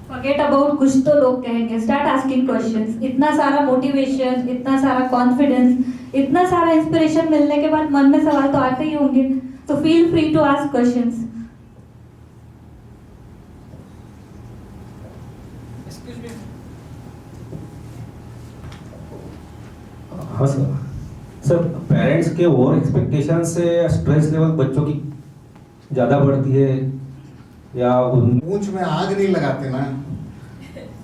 फॉरगेट अबाउट कुछ तो लोग कहेंगे, स्टार्ट आस्किंग क्वेश्चंस. इतना सारा मोटिवेशन, इतना सारा कॉन्फिडेंस, इतना सारा इंस्पिरेशन मिलने के बाद मन में सवाल तो आते ही होंगे. तो feel free to ask questions. हाँ सर. सर पेरेंट्स के ओवर एक्सपेक्टेशन से स्ट्रेस लेवल बच्चों की ज़्यादा बढ़ती है या उन पूंछ में आग नहीं लगाते ना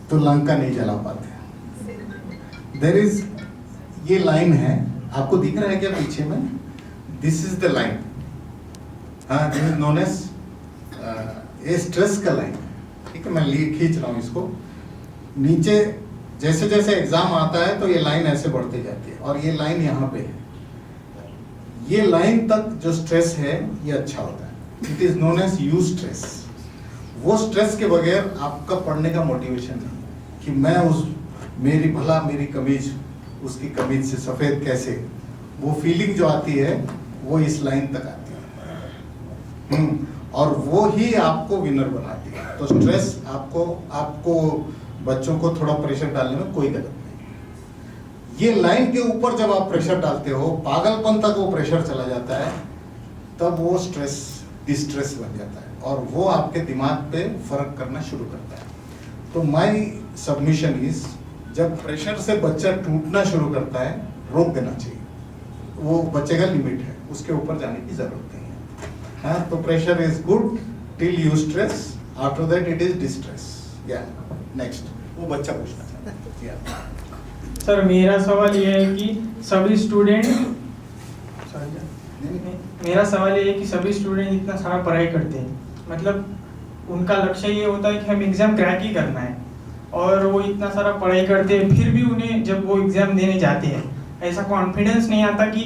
तो लंका नहीं जला पाते. देयर इज, ये लाइन है आपको दिख रहा है क्या पीछे में? This is the line. हाँ, दिस इज नोन एज ये स्ट्रेस का लाइन. ठीक है, मैं खींच रहा हूँ इसको नीचे. जैसे जैसे एग्जाम आता है तो ये लाइन ऐसे बढ़ती जाती है और ये लाइन यहाँ पे है. ये लाइन तक जो स्ट्रेस है ये अच्छा होता है. It is known as eustress. वो स्ट्रेस के बगैर आपका पढ़ने का मोटिवेशन नहीं है कि मैं उस मेरी कमीज उसकी कमीज से सफेद कैसे. वो फीलिंग जो आती है वो इस लाइन तक आती है. और वो ही आपको विनर बनाती है. तो स्ट्रेस आपको बच्चों को थोड़ा प्रेशर डालने में कोई गलत नहीं. ये लाइन के ऊपर जब आप प्रेशर डालते हो, पागलपन तक वो प्रेशर चला जाता है, तब वो स्ट्रेस डिस्ट्रेस बन जाता है और वो आपके दिमाग पे फर्क करना शुरू करता है. तो माय सबमिशन इज, जब प्रेशर से बच्चा टूटना शुरू करता है रोक देना चाहिए. वो बच्चे का लिमिट है, उसके ऊपर जाने की जरूरत नहीं है. हाँ, तो pressure is good till you stress, after that it is distress. या नेक्स्ट वो बच्चा पूछना चाहता है. सर मेरा सवाल ये है कि सभी स्टूडेंट इतना सारा पढ़ाई करते हैं, मतलब उनका लक्ष्य ये होता है कि हम एग्ज़ाम क्रैक ही करना है, और वो इतना सारा पढ़ाई करते हैं फिर भी उन्हें जब वो एग्ज़ाम देने जाते हैं ऐसा कॉन्फिडेंस नहीं आता कि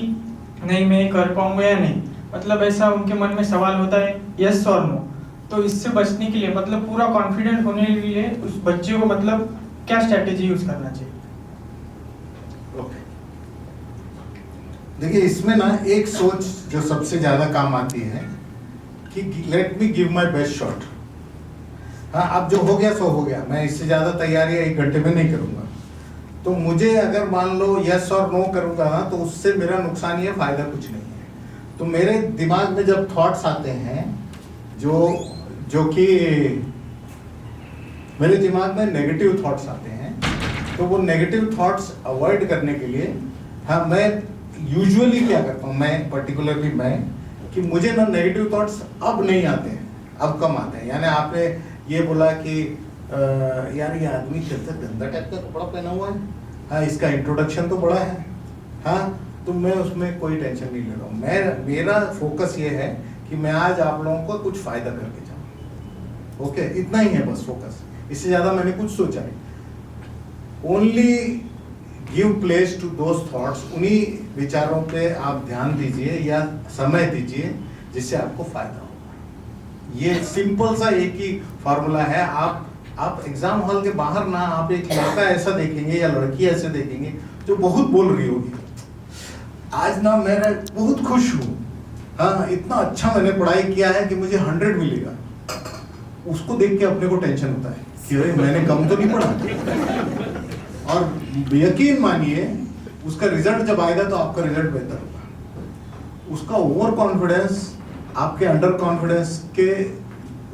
नहीं मैं कर पाऊंगा या नहीं. मतलब ऐसा उनके मन में सवाल होता है यस और नो. तो इससे बचने के लिए, मतलब पूरा कॉन्फिडेंट होने के लिए उस बच्चे को मतलब क्या स्ट्रेटेजी यूज करना चाहिए? ओके, देखिए इसमें ना एक सोच जो सबसे ज्यादा काम आती है कि let me give my best shot. हाँ, अब जो हो गया सो हो गया, मैं इससे ज्यादा तैयारी 1 घंटे में नहीं करूंगा. तो मुझे अगर मान लो यस और नो करूंगा ना तो उससे मेरा नुकसान ही है, फायदा कुछ नहीं है. तो मेरे दिमाग में जब थॉट्स आते हैं जो कि मेरे दिमाग में नेगेटिव थॉट्स आते हैं, तो वो नेगेटिव थॉट्स अवॉइड करने के लिए हाँ मैं यूजुअली क्या करता हूँ, मैं पर्टिकुलरली मैं, कि मुझे ना नेगेटिव थॉट्स अब नहीं आते हैं, अब कम आते हैं. यानी आपने ये बोला कि यार ये आदमी कैसा गंदा टाइप का कपड़ा पहना हुआ है, हाँ इसका इंट्रोडक्शन तो बड़ा है, हाँ तो मैं उसमें कोई टेंशन नहीं ले रहा हूँ. मेरा फोकस ये है कि मैं आज आप लोगों को कुछ फायदा करके जाऊँ. ओके, इतना ही है बस फोकस, इससे ज्यादा मैंने कुछ सोचा नहीं. Only give place to those thoughts. उन्हीं विचारों पे आप ध्यान दीजिए या समय दीजिए जिससे आपको फायदा हो. ये सिंपल सा एक ही फॉर्मूला है. आप एग्जाम हॉल के बाहर ना आप एक लड़का ऐसा देखेंगे या लड़की ऐसे देखेंगे जो बहुत बोल रही होगी, आज ना मैं बहुत खुश हूँ, हाँ इतना अच्छा मैंने पढ़ाई किया है कि मुझे 100 मिलेगा. उसको देख के अपने को टेंशन होता है कि अरे मैंने कम तो नहीं पढ़ा. और यकीन मानिए उसका रिजल्ट जब आएगा तो आपका रिजल्ट बेहतर होगा. उसका ओवर कॉन्फिडेंस आपके अंडर कॉन्फिडेंस के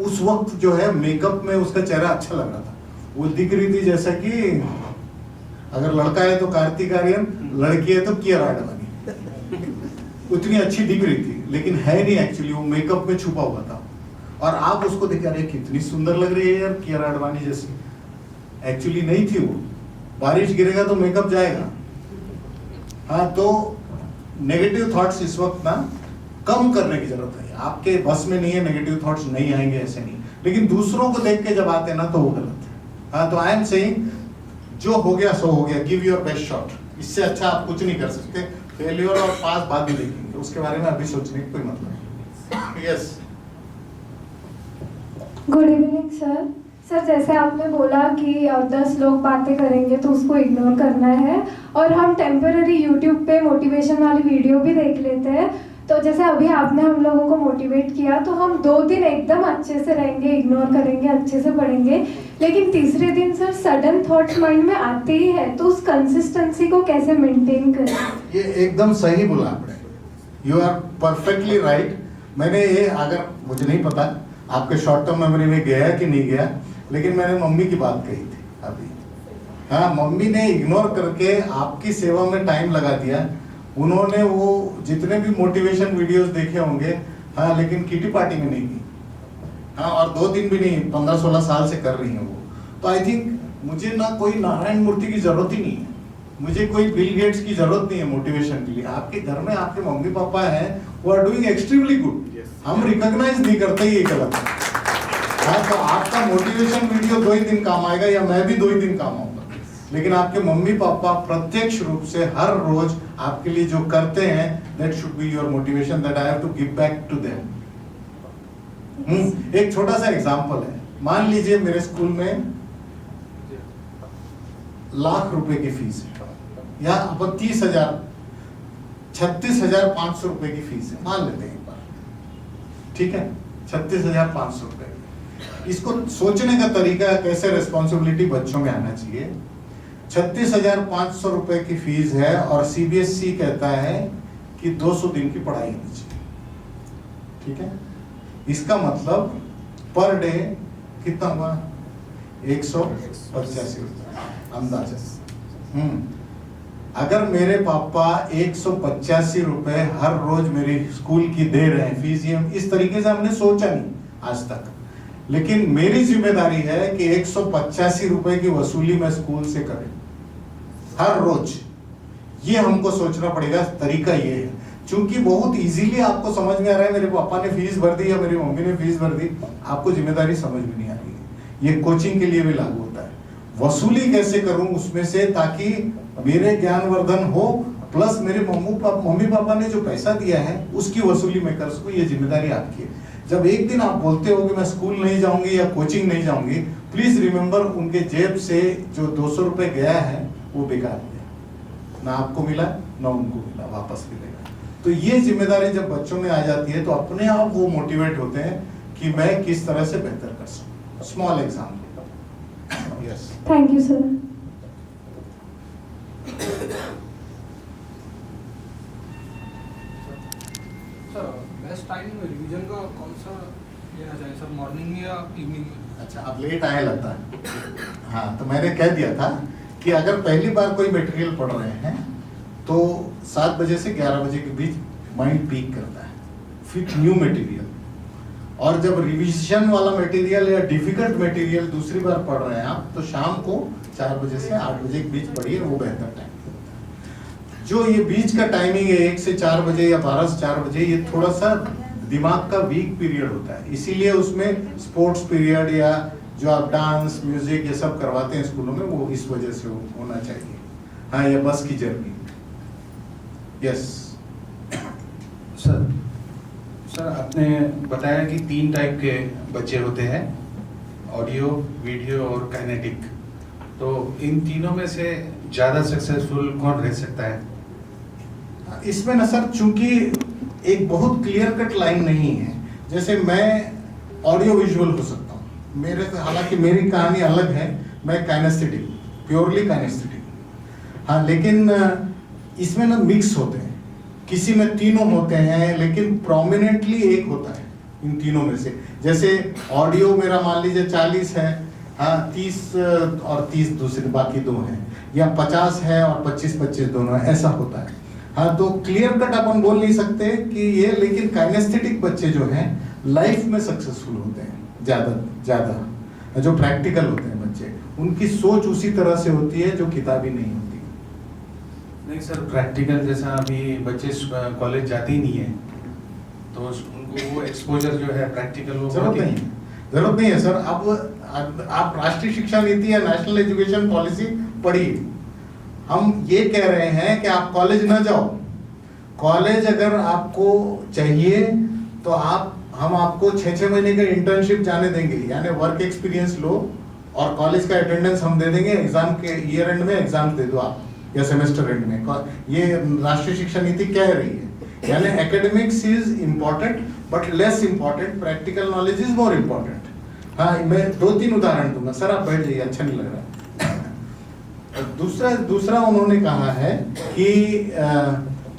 उस वक्त जो है मेकअप में उसका चेहरा अच्छा लग रहा था. वो दिख रही थी जैसा कि अगर लड़का है तो कार्तिक आर्यन, लड़की है तो कियारा आडवाणी, उतनी अच्छी दिख रही थी, लेकिन है नहीं एक्चुअली, वो मेकअप में छुपा हुआ था. और आप उसको देख अरे कितनी सुंदर लग रही है यार कियारा आडवाणी जैसी। एक्चुअली नहीं थी वो, बारिश गिरेगा तो मेकअप जाएगा। हाँ, तो नेगेटिव थॉट्स इस वक्त ना कम करने की जरूरत है। आपके बस में नहीं है, नेगेटिव थॉट्स नहीं आएंगे ऐसे नहीं, लेकिन दूसरों को देख के जब आते हैं ना तो वो गलत है। हाँ, तो आई एम सेइंग जो हो गया सो हो गया, गिव योर बेस्ट शॉट। इससे अच्छा आप कुछ नहीं कर सकते। फेलियर और पास बाद में देखेंगे, उसके बारे में अभी सोचने की कोई मतलब नहीं। Yes, good evening sir. Sir, जैसे आपने बोला कि 10 लोग बातें करेंगे तो उसको इग्नोर करना है, और हम टेम्पररी यूट्यूब पे मोटिवेशन वाली वीडियो भी देख लेते हैं। तो जैसे अभी आपने हम लोगों को मोटिवेट किया, तो हम 2 दिन एकदम अच्छे से रहेंगे, इग्नोर करेंगे, अच्छे से पढ़ेंगे, लेकिन तीसरे दिन सर सडन थॉट्स माइंड में आते ही है, तो उस कंसिस्टेंसी को कैसे मेंटेन करें? ये एकदम सही बोला आपने, यू आर परफेक्टली राइट। मैंने ये, अगर मुझे नहीं पता आपके शॉर्ट टर्म मेमोरी में गया कि नहीं गया, लेकिन मैंने मम्मी की बात कही थी अभी। हाँ, मम्मी ने इग्नोर करके आपकी सेवा में टाइम लगा दिया। उन्होंने वो जितने भी मोटिवेशन वीडियोस देखे होंगे, हाँ, लेकिन किटी पार्टी में नहीं की। हाँ, और 2 दिन भी नहीं, 15-16 साल से कर रही हैं वो। तो आई थिंक मुझे ना कोई नारायण मूर्ति की जरूरत ही नहीं है, मुझे कोई बिल गेट्स की जरूरत नहीं है मोटिवेशन के लिए। आपके घर में आपके मम्मी पापा हैं, वो आर डूइंग एक्सट्रीमली गुड। हम रिकॉग्नाइज नहीं करते, ये गलत है। हाँ, तो आपका मोटिवेशन वीडियो 2 ही दिन काम आएगा, या मैं भी 2 ही दिन काम आऊंगा, लेकिन आपके मम्मी पापा प्रत्यक्ष रूप से हर रोज आपके लिए जो करते हैं, that should be your motivation, that I have to give back to them. एक छोटा सा एग्जांपल है, मान लीजिए मेरे स्कूल में लाख रुपए की फीस है, या अपन 36,500 रुपए की फीस है, मान लेते हैं एक बार, ठीक है, 36,500 रुपए। इसको सोचने का तरीका कैसे रिस्पॉन्सिबिलिटी बच्चों में आना चाहिए। 36,500 रुपए की फीस है और सीबीएसई कहता है कि 200 दिन की पढ़ाई होनी चाहिए, ठीक है। इसका मतलब पर डे कितना हुआ? 185 रुपए अंदाजा। अगर मेरे पापा 185 रुपए हर रोज मेरी स्कूल की दे रहे हैं फीस, ये इस तरीके से हमने सोचा नहीं आज तक, लेकिन मेरी जिम्मेदारी है कि 185 रुपए की वसूली मैं स्कूल से करें हर रोज। ये हमको सोचना पड़ेगा। तरीका ये है, क्योंकि बहुत इजीली आपको समझ में आ रहा है मेरे पापा ने फीस भर दी या मेरी मम्मी ने फीस भर दी, आपको जिम्मेदारी समझ में नहीं आ रही है। ये कोचिंग के लिए भी लागू होता है। वसूली कैसे करूं उसमें से, ताकि मेरे ज्ञानवर्धन हो, प्लस मेरे मम्मी पापा ने जो पैसा दिया है उसकी वसूली मैं कर सकूं। ये जिम्मेदारी आपकी है। जब एक दिन आप बोलते हो कि मैं स्कूल नहीं जाऊंगी या कोचिंग नहीं जाऊंगी, प्लीज रिमेंबर उनके जेब से जो 200 रुपए गया है वो बेकार गया, ना आपको मिला ना उनको मिला, वापस मिलेगा। तो ये जिम्मेदारी जब बच्चों में आ जाती है तो अपने आप वो मोटिवेट होते हैं कि मैं किस तरह से बेहतर कर सकूं। Small example. Yes, thank you sir. Sir, best time revision का कौन सा लेना चाहिए सर, मॉर्निंग में या इवनिंग में? अच्छा, आप लेट आए लगता है। हाँ, तो मैंने कह दिया था कि अगर पहली बार कोई मटेरियल पढ़ रहे हैं तो 7 बजे से 11 बजे के बीच माइंड पीक करता है, फिर न्यू मटेरियल। और जब रिवीजन वाला मटेरियल या डिफिकल्ट मटेरियल दूसरी बार पढ़ रहे हैं आप, तो शाम को 4 बजे से 8 बजे के बीच पढ़िए, वो बेहतर टाइम। जो ये बीच का टाइमिंग है 1 से 4 बजे या 12 से 4 बजे, ये थोड़ा सा दिमाग का वीक पीरियड होता है, इसीलिए उसमें स्पोर्ट्स पीरियड या जो आप डांस म्यूजिक ये सब करवाते हैं स्कूलों में, वो इस वजह से होना चाहिए। हाँ, या बस की जर्नी। यस सर, आपने बताया कि 3 टाइप के बच्चे होते हैं, ऑडियो, वीडियो और काइनेटिक। तो इन तीनों में से ज़्यादा सक्सेसफुल कौन रह सकता है? इसमें ना सर, चूंकि एक बहुत क्लियर कट लाइन नहीं है। जैसे मैं ऑडियो विजुअल हो सकता हूँ, मेरे हालांकि मेरी कहानी अलग है, मैं काइनेस्थेटिक, प्योरली काइनेस्थेटिक। हाँ, लेकिन इसमें ना मिक्स होते हैं, किसी में तीनों होते हैं लेकिन प्रोमिनेंटली एक होता है इन तीनों में से। जैसे ऑडियो मेरा मान लीजिए 40 है, हाँ, 30 और 30 दूसरे बाकी 2 हैं, या 50 है और 25 दोनों है, ऐसा होता है। हाँ, तो क्लियर कट अपन बोल नहीं सकते कि ये, लेकिन काइनेस्थेटिक बच्चे जो हैं लाइफ में सक्सेसफुल होते हैं ज्यादा जो प्रैक्टिकल होते हैं बच्चे, उनकी सोच उसी तरह से होती है जो किताबी नहीं होती। नहीं सर, प्रैक्टिकल जैसा अभी बच्चे कॉलेज जाते ही नहीं है, तो उनको वो एक्सपोजर जो है प्रैक्टिकल वो जरूरत नहीं है सर। अब आप राष्ट्रीय शिक्षा नीति या नेशनल एजुकेशन पॉलिसी पढ़िए। हम ये कह रहे हैं कि आप कॉलेज न जाओ, कॉलेज अगर आपको चाहिए तो हम आपको 6-6 महीने का इंटर्नशिप जाने देंगे, यानी वर्क एक्सपीरियंस लो, और कॉलेज का अटेंडेंस हम दे देंगे, एग्जाम के ईयर एंड में एग्जाम दे दो आप, या सेमेस्टर एंड में। ये राष्ट्रीय शिक्षा नीति कह रही है, यानी academics is important but less important, practical knowledge is more important. हाँ, मैं 2-3 उदाहरण दूंगा सर, आप बैठ जाइए, अच्छा नहीं लग रहा। दूसरा उन्होंने कहा है कि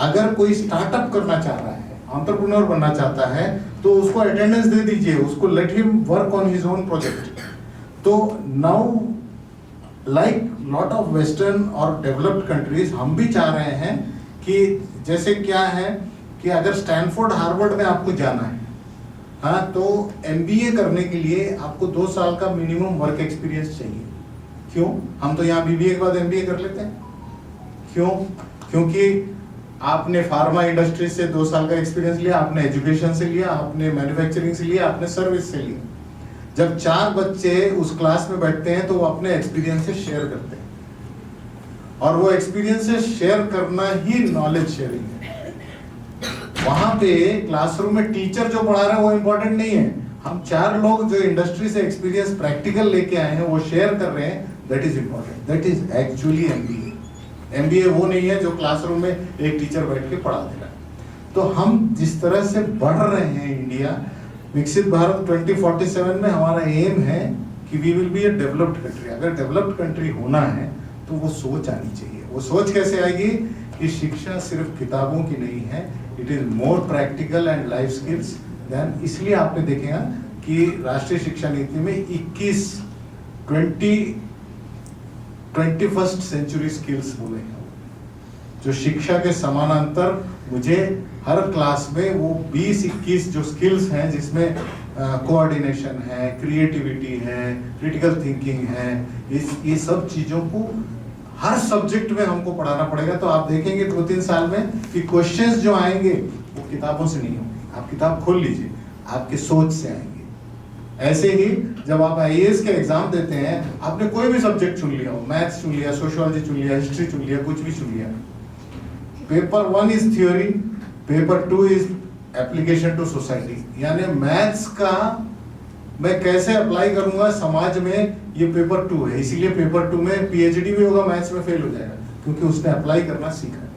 अगर कोई स्टार्टअप करना चाह रहा है, एंटरप्रेन्योर बनना चाहता है, तो उसको अटेंडेंस दे दीजिए, उसको let him work on his own project. तो now like lot of western और डेवलप्ड कंट्रीज, हम भी चाह रहे हैं कि जैसे क्या है कि अगर स्टैनफोर्ड हार्वर्ड में आपको जाना है, हाँ, तो एमबीए करने के लिए आपको 2 साल का मिनिमम वर्क एक्सपीरियंस चाहिए। क्यों? हम तो यहाँ बीबीए के बाद एमबीए कर लेते हैं। क्यों? क्योंकि आपने फार्मा इंडस्ट्री से 2 साल का एक्सपीरियंस लिया, आपने एजुकेशन से लिया, आपने मैन्युफैक्चरिंग से लिया, आपने सर्विस से लिया। जब 4 बच्चे उस क्लास में बैठते हैं तो वो अपने एक्सपीरियंसेस शेयर करते हैं, और वो एक्सपीरियंसेस शेयर करना ही नॉलेज शेयरिंग है। वहां पे क्लासरूम में टीचर जो पढ़ा रहा है वो इम्पोर्टेंट नहीं है, हम 4 लोग जो इंडस्ट्री से एक्सपीरियंस प्रैक्टिकल लेके आए हैं वो शेयर कर रहे हैं, that is important, that is actually MBA. MBA वो नहीं है जो क्लासरूम में एक टीचर बैठ के पढ़ा दे रहा है। तो हम जिस तरह से बढ़ रहे हैं, इंडिया विकसित भारत 2047 में हमारा एम है कि we will be a developed country. अगर डेवलप्ड कंट्री होना है तो वो सोच आनी चाहिए। वो सोच कैसे आएगी कि शिक्षा सिर्फ किताबों की नहीं है, it is more practical and life skills than. इसलिए आपने देखेगा कि राष्ट्रीय शिक्षा नीति में 21st सेंचुरी स्किल्स बोले हैं, जो शिक्षा के समानांतर मुझे हर क्लास में वो 20-21 जो स्किल्स हैं, जिसमें कोऑर्डिनेशन है, क्रिएटिविटी है, क्रिटिकल थिंकिंग है, ये सब चीजों को हर सब्जेक्ट में हमको पढ़ाना पड़ेगा। तो आप देखेंगे 2-3 साल में कि क्वेश्चंस जो आएंगे वो किताबों से नहीं होंगे। आप किताब खोल लीजिए, आपके सोच से आएंगे। ऐसे ही जब आप आईएएस के एग्जाम देते हैं, आपने कोई भी सब्जेक्ट चुन लिया हो, मैथ्स चुन लिया, सोशियोलॉजी चुन लिया, हिस्ट्री चुन लिया, कुछ भी चुन लिया, paper 1 is theory, paper 2 is application to society. यानी मैथ्स का मैं कैसे अप्लाई करूंगा समाज में, ये पेपर 2 है। इसीलिए पेपर 2 में पीएचडी भी होगा, मैथ्स में फेल हो जाएगा, क्योंकि उसने अप्लाई करना सीखा है।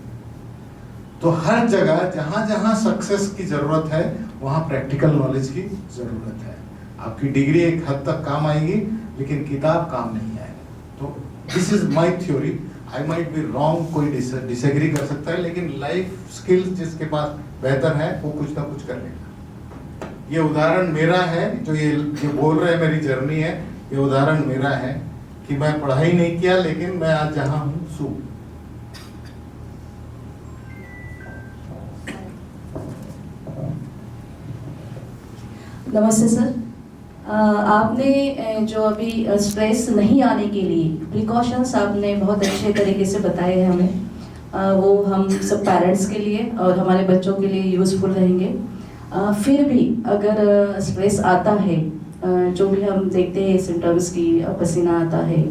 तो हर जगह जहां जहां सक्सेस की जरूरत है वहां प्रैक्टिकल नॉलेज की जरूरत है। आपकी डिग्री एक हद तक काम आएगी, लेकिन किताब काम नहीं आएगी। तो this is my theory, I might be wrong, कोई डिसएग्री कर सकता है, लेकिन लाइफ स्किल्स जिसके पास बेहतर है वो कुछ ना कुछ कर लेगा। ये उदाहरण मेरा है, जो ये बोल रहे हैं मेरी जर्नी है, ये उदाहरण मेरा है कि मैं पढ़ाई नहीं किया, लेकिन मैं आज जहां हूं सू। नमस्ते सर। आपने जो अभी स्ट्रेस नहीं आने के लिए प्रिकॉशंस आपने बहुत अच्छे तरीके से बताए हैं हमें, वो हम सब पेरेंट्स के लिए और हमारे बच्चों के लिए यूज़फुल रहेंगे। फिर भी अगर स्ट्रेस आता है, जो भी हम देखते हैं सिम्टम्स की, पसीना आता है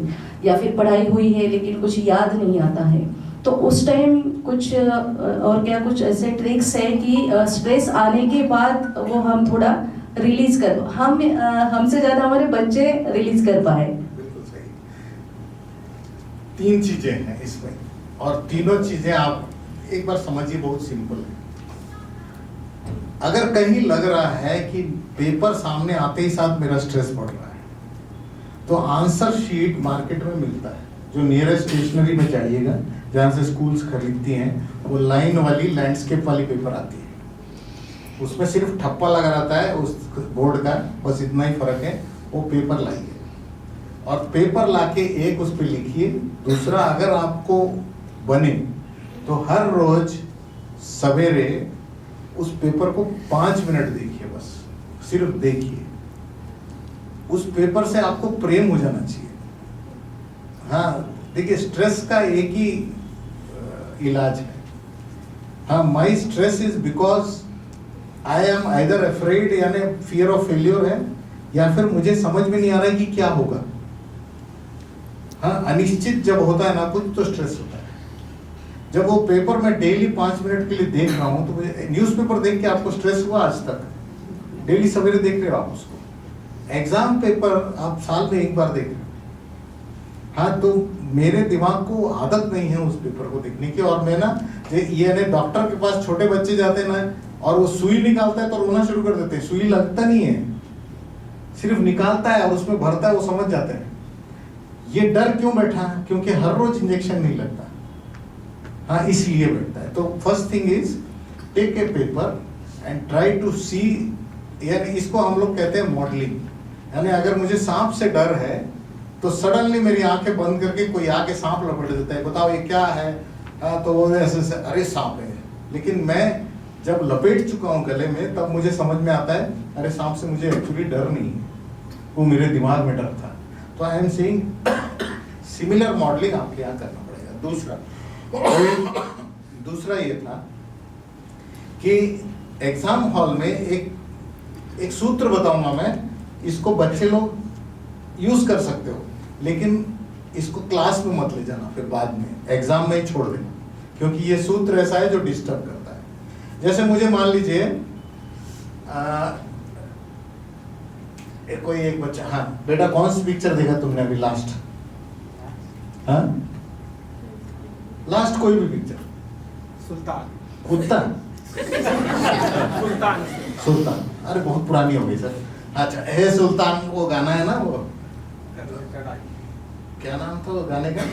या फिर पढ़ाई हुई है लेकिन कुछ याद नहीं आता है, तो उस टाइम कुछ और क्या कुछ ऐसे ट्रिक्स है कि स्ट्रेस आने के बाद वो हम थोड़ा रिलीज कर, हमसे ज्यादा हमारे बच्चे रिलीज कर पाए। बिल्कुल सही। 3 चीजें हैं इसमें, और तीनों चीजें आप एक बार समझिए, बहुत सिंपल है। अगर कहीं लग रहा है कि पेपर सामने आते ही साथ मेरा स्ट्रेस बढ़ रहा है, तो आंसर शीट मार्केट में मिलता है, जो नियरेस्ट स्टेशनरी में जाइएगा, जहाँ से स्कूल्स खरीदती हैं, वो लाइन वाली लैंडस्केप वाली पेपर आती है। उसमें सिर्फ ठप्पा लगा रहता है उस बोर्ड का, बस इतना ही फर्क है। वो पेपर लाइए और पेपर लाके एक उस पर लिखिए। दूसरा, अगर आपको बने तो हर रोज सवेरे उस पेपर को 5 मिनट देखिए, बस सिर्फ देखिए। उस पेपर से आपको प्रेम हो जाना चाहिए। हाँ देखिए, स्ट्रेस का एक ही इलाज है। हाँ, माई stress is because I am either afraid, यानी फियर ऑफ फेल्योर है, या फिर मुझे समझ में नहीं आ रहा है कि क्या होगा। हाँ, अनिश्चित जब होता है ना कुछ, तो स्ट्रेस होता है। जब वो पेपर में डेली 5 मिनट के लिए देख रहा हूँ, तो मुझे न्यूज़पेपर देख के आपको स्ट्रेस हुआ आज तक? डेली सवेरे देख रहे हो आप उसको। एग्जाम पेपर आप साल में एक बार देख रहे हो। हाँ, तो मेरे दिमाग को आदत नहीं है उस पेपर को देखने की। और मैं ना ये डॉक्टर के पास छोटे बच्चे जाते हैं ना, और वो सुई निकालता है तो रोना शुरू कर देते हैं। सुई लगता नहीं है, सिर्फ निकालता है और उसमें भरता है, वो समझ जाते हैं। ये डर क्यों बैठा है? क्योंकि हर रोज इंजेक्शन नहीं लगता। हाँ, इसलिए बैठता है। तो first thing is take a paper and try to see, यानी इसको हम लोग कहते हैं मॉडलिंग। यानी अगर मुझे सांप से डर है तो सडनली मेरी आंखें बंद करके कोई आके सांप लपेट देता है, बताओ ये क्या है? तो वो ऐसे अरे सांप है। लेकिन मैं जब लपेट चुका हूँ गले में, तब मुझे समझ में आता है अरे सांप से मुझे एक्चुअली डर नहीं है, वो मेरे दिमाग में डर था। तो I am saying similar modelling आपके यहाँ करना पड़ेगा। दूसरा ये था कि एग्जाम हॉल में एक सूत्र बताऊंगा मैं, इसको बच्चे लोग यूज कर सकते हो, लेकिन इसको क्लास में मत ले जाना, फिर बाद में एग्जाम में ही छोड़ देना, क्योंकि ये सूत्र ऐसा है जो डिस्टर्ब करता है। जैसे मुझे मान लीजिए कोई एक बच्चा, हाँ बेटा कौन सी पिक्चर देखा तुमने अभी लास्ट? हाँ, लास्ट कोई भी पिक्चर? सुल्तान। सुल्तान सुल्तान। सुल्तान, अरे बहुत पुरानी हो गई सर। अच्छा, हे सुल्तान वो गाना है ना, वो क्या नाम था वो गाने का?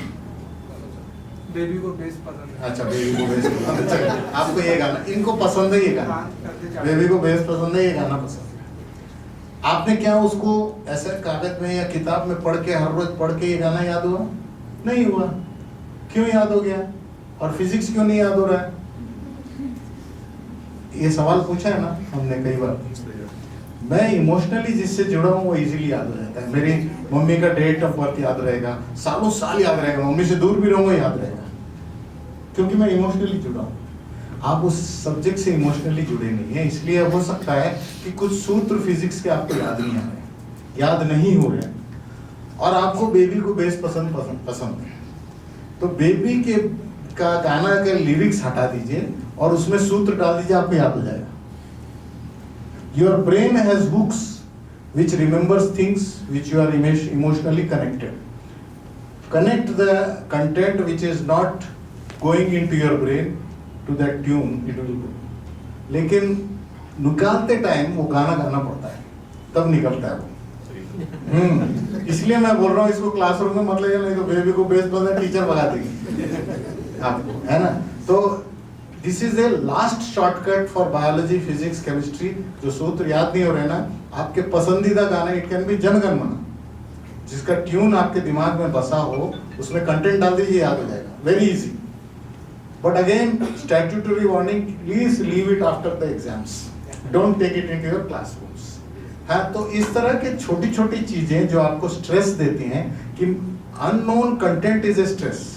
बेबी को बेस पसंद है। अच्छा, बेबी को बेस पसंद है। अच्छा, आपको ये गाना, इनको पसंद है ये गाना, बेबी को बेस पसंद है, ये गाना पसंद है। आपने क्या उसको ऐसे कागज में या किताब में पढ़ के, हर रोज पढ़ के ये गाना याद हुआ? नहीं हुआ। क्यों याद हो गया? और फिजिक्स क्यों नहीं याद हो रहा है? ये सवाल पूछा है ना हमने कई बार। मैं इमोशनली जिससे जुड़ा हूँ वो इजीली याद हो जाता है। मेरी मम्मी का डेट ऑफ बर्थ याद रहेगा, सालों साल याद रहेगा, मम्मी से दूर भी रहूंगा याद रहेगा, क्योंकि मैं इमोशनली जुड़ा हूँ। आप उस सब्जेक्ट से इमोशनली जुड़े नहीं है, इसलिए हो सकता है कि कुछ सूत्र फिजिक्स के आपको याद नहीं आ रहे, याद नहीं हो रहे, और आपको बेबी को बेस पसंद है। तो बेबी के का गाना के लिरिक्स हटा दीजिए और उसमें सूत्र डाल दीजिए, आपको याद हो जाएगा। Your brain has hooks which remembers things which you are emotionally connected. Connect the content which is not going into your brain to that tune, it will go. लेकिन निकालते टाइम वो गाना गाना पड़ता है, तब निकलता है वो। इसलिए मैं बोल रहा हूँ इसको क्लासरूम में मत ले जाना, नहीं तो बेबी को बेस पसंद है, टीचर भगा देगी आपको, है ना। तो this is a last shortcut for biology, physics, chemistry. जो सूत्र याद नहीं हो रहे ना, आपके पसंदीदा गाना, इट कैन बी जनगण मन, जिसका ट्यून आपके दिमाग में बसा हो, उसमें कंटेंट डाल दीजिए, याद हो जाएगा, very easy. But again statutory warning, please leave it after the exams, don't take it into your classrooms. हाँ, तो इस तरह के छोटी छोटी चीजें जो आपको स्ट्रेस देती हैं, कि unknown content is a stress,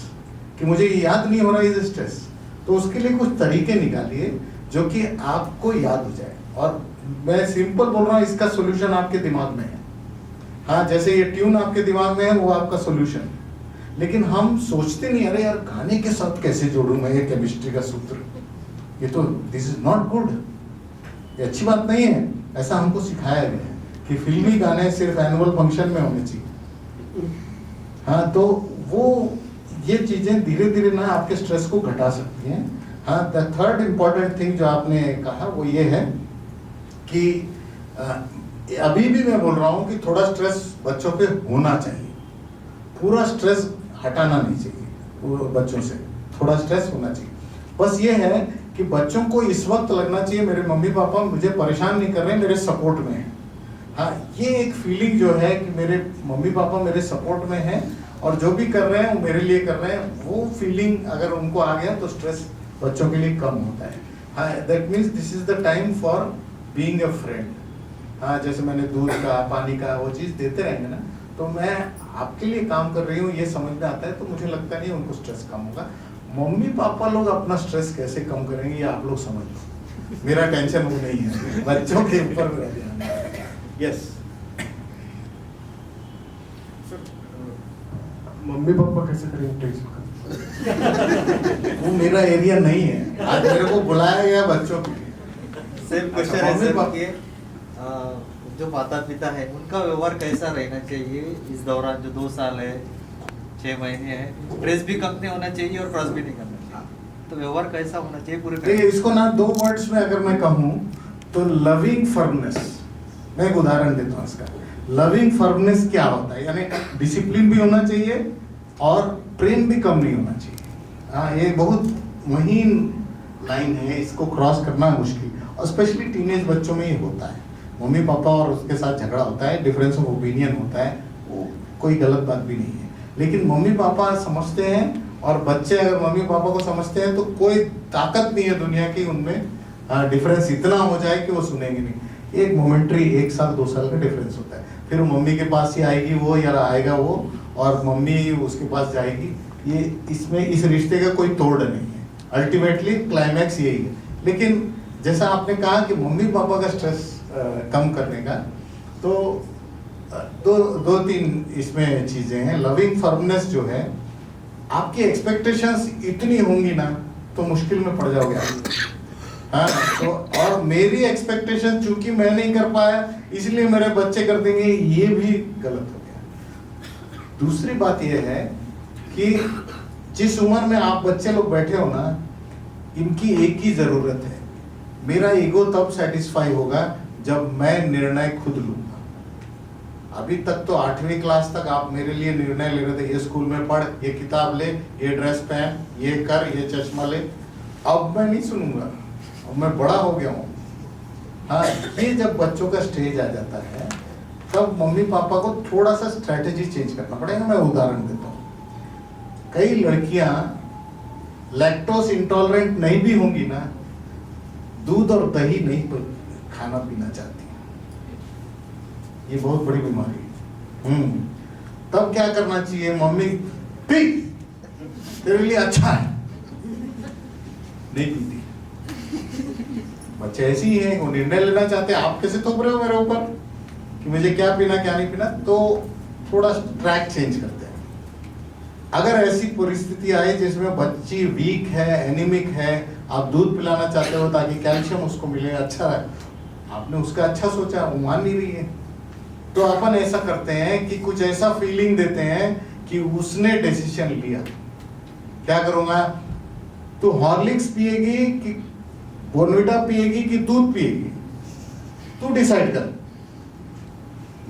कि मुझे याद नहीं हो रहा इज ए स्ट्रेस, तो उसके लिए कुछ तरीके निकालिए जो कि आपको याद हो जाए। और मैं सिंपल बोल रहा हूँ, इसका सोल्यूशन आपके दिमाग में है। हाँ, जैसे ये ट्यून आपके दिमाग में है, वो आपका सोल्यूशन। लेकिन हम सोचते नहीं, अरे यार गाने के साथ कैसे जोड़ूं मैं ये केमिस्ट्री का सूत्र, ये तो दिस इज नॉट गुड, ये अच्छी बात नहीं है। ऐसा हमको सिखाया गया है कि फिल्मी गाने सिर्फ एनुअल फंक्शन में होने चाहिए। हाँ, तो वो ये चीजें धीरे धीरे ना आपके स्ट्रेस को घटा सकती हैं। हाँ, द थर्ड इम्पॉर्टेंट थिंग जो आपने कहा वो ये है कि अभी भी मैं बोल रहा हूँ कि थोड़ा स्ट्रेस बच्चों पे होना चाहिए, पूरा स्ट्रेस हटाना नहीं चाहिए बच्चों से, थोड़ा स्ट्रेस होना चाहिए। बस ये है कि बच्चों को इस वक्त लगना चाहिए मेरे मम्मी पापा मुझे परेशान नहीं कर रहे, मेरे सपोर्ट में है। हाँ, ये एक फीलिंग जो है कि मेरे मम्मी पापा मेरे सपोर्ट में हैं और जो भी कर रहे हैं वो मेरे लिए कर रहे हैं, वो फीलिंग अगर उनको आ गया तो स्ट्रेस बच्चों के लिए कम होता है। हाँ, that means this is the time for being a friend. हाँ, जैसे मैंने दूध का, पानी का वो चीज़ देते रहेंगे ना, तो मैं आपके लिए काम कर रही हूँ ये समझ में आता है, तो मुझे लगता नहीं उनको स्ट्रेस कम होगा। मम्मी पापा लोग अपना स्ट्रेस कैसे कम करेंगे ये आप लोग समझ लो, मेरा टेंशन वो नहीं है, बच्चों के ऊपर मेरा ध्यान है। यस मम्मी पापा कैसे करेंगे टेस्ट? वो मेरा एरिया नहीं है, आज मेरे को बुलाया गया बच्चों के लिए। सेम क्वेश्चन अच्छा, है मम्मी सर पापा- कि जो माता पिता है उनका व्यवहार कैसा रहना चाहिए इस दौरान, जो 2 साल है, 6 महीने है, प्रेस भी कम नहीं होना चाहिए और क्रॉस भी नहीं करना चाहिए, तो व्यवहार कैसा होना चाहिए पूरे देखिए, इसको ना 2 वर्ड्स में अगर मैं कहूँ तो लविंग फर्मनेस। मैं एक उदाहरण देता हूँ इसका। लविंग फर्मनेस क्या होता है, यानी डिसिप्लिन भी होना चाहिए और प्रेम भी कम नहीं होना चाहिए। हाँ, ये बहुत महीन लाइन है, इसको क्रॉस करना मुश्किल, और स्पेशली टीनेज बच्चों में ये होता है। मम्मी पापा और उसके साथ झगड़ा होता है, डिफरेंस ऑफ ओपिनियन होता है, वो कोई गलत बात भी नहीं है, लेकिन मम्मी पापा समझते हैं और बच्चे अगर मम्मी पापा को समझते हैं तो कोई ताकत नहीं है दुनिया की उनमें डिफरेंस इतना हो जाए कि वो सुनेंगे नहीं। एक मोमेंट्री 1 साल 2 साल का डिफरेंस होता है, फिर मम्मी के पास ही आएगी वो या आएगा वो, और मम्मी उसके पास जाएगी। ये इसमें इस रिश्ते का कोई तोड़ नहीं है, अल्टीमेटली क्लाइमैक्स यही है। लेकिन जैसा आपने कहा कि मम्मी पापा का स्ट्रेस कम करने का, तो दो तीन इसमें चीजें हैं। लविंग फर्मनेस जो है, आपकी एक्सपेक्टेशंस इतनी होंगी ना तो मुश्किल में पड़ जाओगे आप। हाँ, तो और मेरी एक्सपेक्टेशन चूंकि मैं नहीं कर पाया इसलिए मेरे बच्चे कर देंगे, ये भी गलत हो गया। दूसरी बात यह है कि जिस उम्र में आप बच्चे लोग बैठे हो ना, इनकी एक ही जरूरत है, मेरा ईगो तब सेटिस्फाई होगा जब मैं निर्णय खुद लूंगा। अभी तक तो 8वीं क्लास तक आप मेरे लिए निर्णय ले रहे थे, ये स्कूल में पढ़, ये किताब ले, ये ड्रेस पहन, ये कर, ये चश्मा ले। अब मैं नहीं सुनूंगा, अब मैं बड़ा हो गया हूँ। हाँ, ये जब बच्चों का स्टेज आ जाता है तब मम्मी पापा को थोड़ा सा स्ट्रेटेजी चेंज करना पड़ेगा। मैं उदाहरण देता हूँ, कई लड़कियां लैक्टोज इंटॉलरेंट नहीं भी होंगी ना, दूध और दही नहीं खाना पीना चाहती, ये बहुत बड़ी बीमारी है। तब क्या करना चाहिए, मम्मी पी, तेरे लिए अच्छा है, नहीं पीती। बच्चे ऐसे ही हैं, वो निर्णय लेना चाहते हैं, आप कैसे थोप रहे हो मेरे ऊपर कि मुझे क्या पीना क्या नहीं पीना, तो थोड़ा ट्रैक चेंज करते हैं। अगर ऐसी परिस्थिति आए जिसमें बच्ची वीक है, एनीमिक है, आप दूध पिलाना चाहते हो ताकि कैल्शियम उसको मिले, अच्छा रहे, आपने उसका अच्छा सोचा, वो मान नहीं रही है, तो अपन ऐसा करते हैं कि कुछ ऐसा फीलिंग देते हैं कि उसने डिसीजन लिया। क्या करूंगा, तू हॉर्लिक्स पिएगी कि बोर्नविटा पिएगी कि दूध पिएगी, तू डिसाइड कर।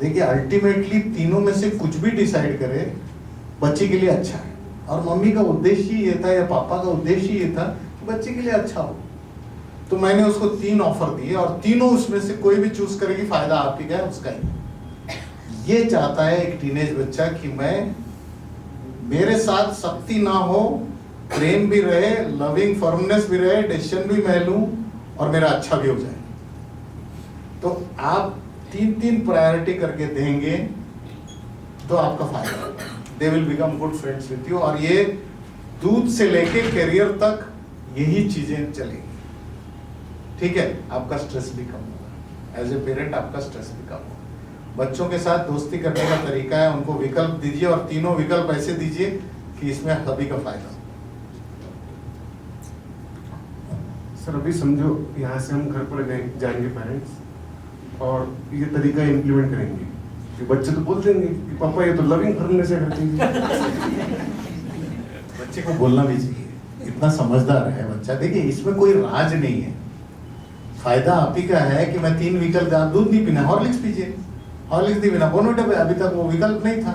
देखिए, अल्टीमेटली तीनों में से कुछ भी डिसाइड करे बच्चे के लिए अच्छा है, और मम्मी का उद्देश्य ये था या पापा का उद्देश्य ये था कि बच्चे के लिए अच्छा हो। तो मैंने उसको 3 ऑफर दिए और तीनों उसमें से कोई भी चूज करेगी, फायदा आप ही का है, उसका ही। ये चाहता है एक टीनेज बच्चा कि मैं, मेरे साथ सख्ती ना हो, प्रेम भी रहे, लविंग फर्मनेस भी रहे, डिसीजन भी मैं लूं और मेरा अच्छा भी हो जाए। तो आप 3 प्रायोरिटी करके देंगे तो आपका फायदा होगा। They will become good friends with you, और ये दूध से लेके करियर तक यही चीजें चलेंगी। ठीक है, आपका स्ट्रेस भी कम होगा, एज ए पेरेंट आपका स्ट्रेस भी कम होगा। बच्चों के साथ दोस्ती करने का तरीका है, उनको विकल्प दीजिए, और तीनों विकल्प ऐसे दीजिए कि इसमें सभी का फायदा हो। सर, अभी समझो यहाँ से हम घर पर जाएंगे पेरेंट्स, और ये तरीका इम्प्लीमेंट करेंगे कि बच्चे तो बोल देंगे कि पापा ये तो लविंग फर्मनेस है करते हैं। बच्चे को बोलना भी चाहिए, इतना समझदार है बच्चा। देखिए, इसमें कोई राज नहीं है, फायदा आप ही का है कि मैं 3 विकल्प, दूध नहीं पीना, हॉर्लिक्स पीजिए, हॉर्लिक्स नहीं पीना, बोर्नविटा पे अभी तक वो विकल्प नहीं था,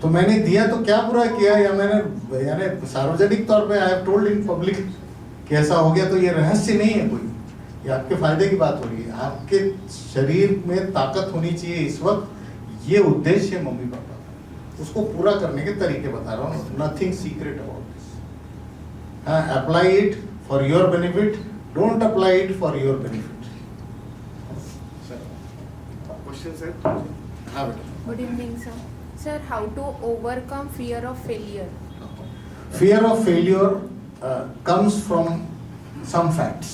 तो मैंने दिया तो क्या बुरा किया, या मैंने यानी सार्वजनिक तौर पे I have told in public कि ऐसा हो गया, तो ये रहस्य नहीं है कोई, ये आपके फायदे की बात हो रही है। आपके शरीर में ताकत होनी चाहिए इस वक्त, ये उद्देश्य है मम्मी पापा का, उसको पूरा करने के तरीके बता रहा हूँ, nothing secret about this. Apply it for your benefit, don't apply it for your benefit. Question sir. हाँ बेटा। Good evening, sir. Sir, how to overcome fear of failure? Fear of failure comes from some facts,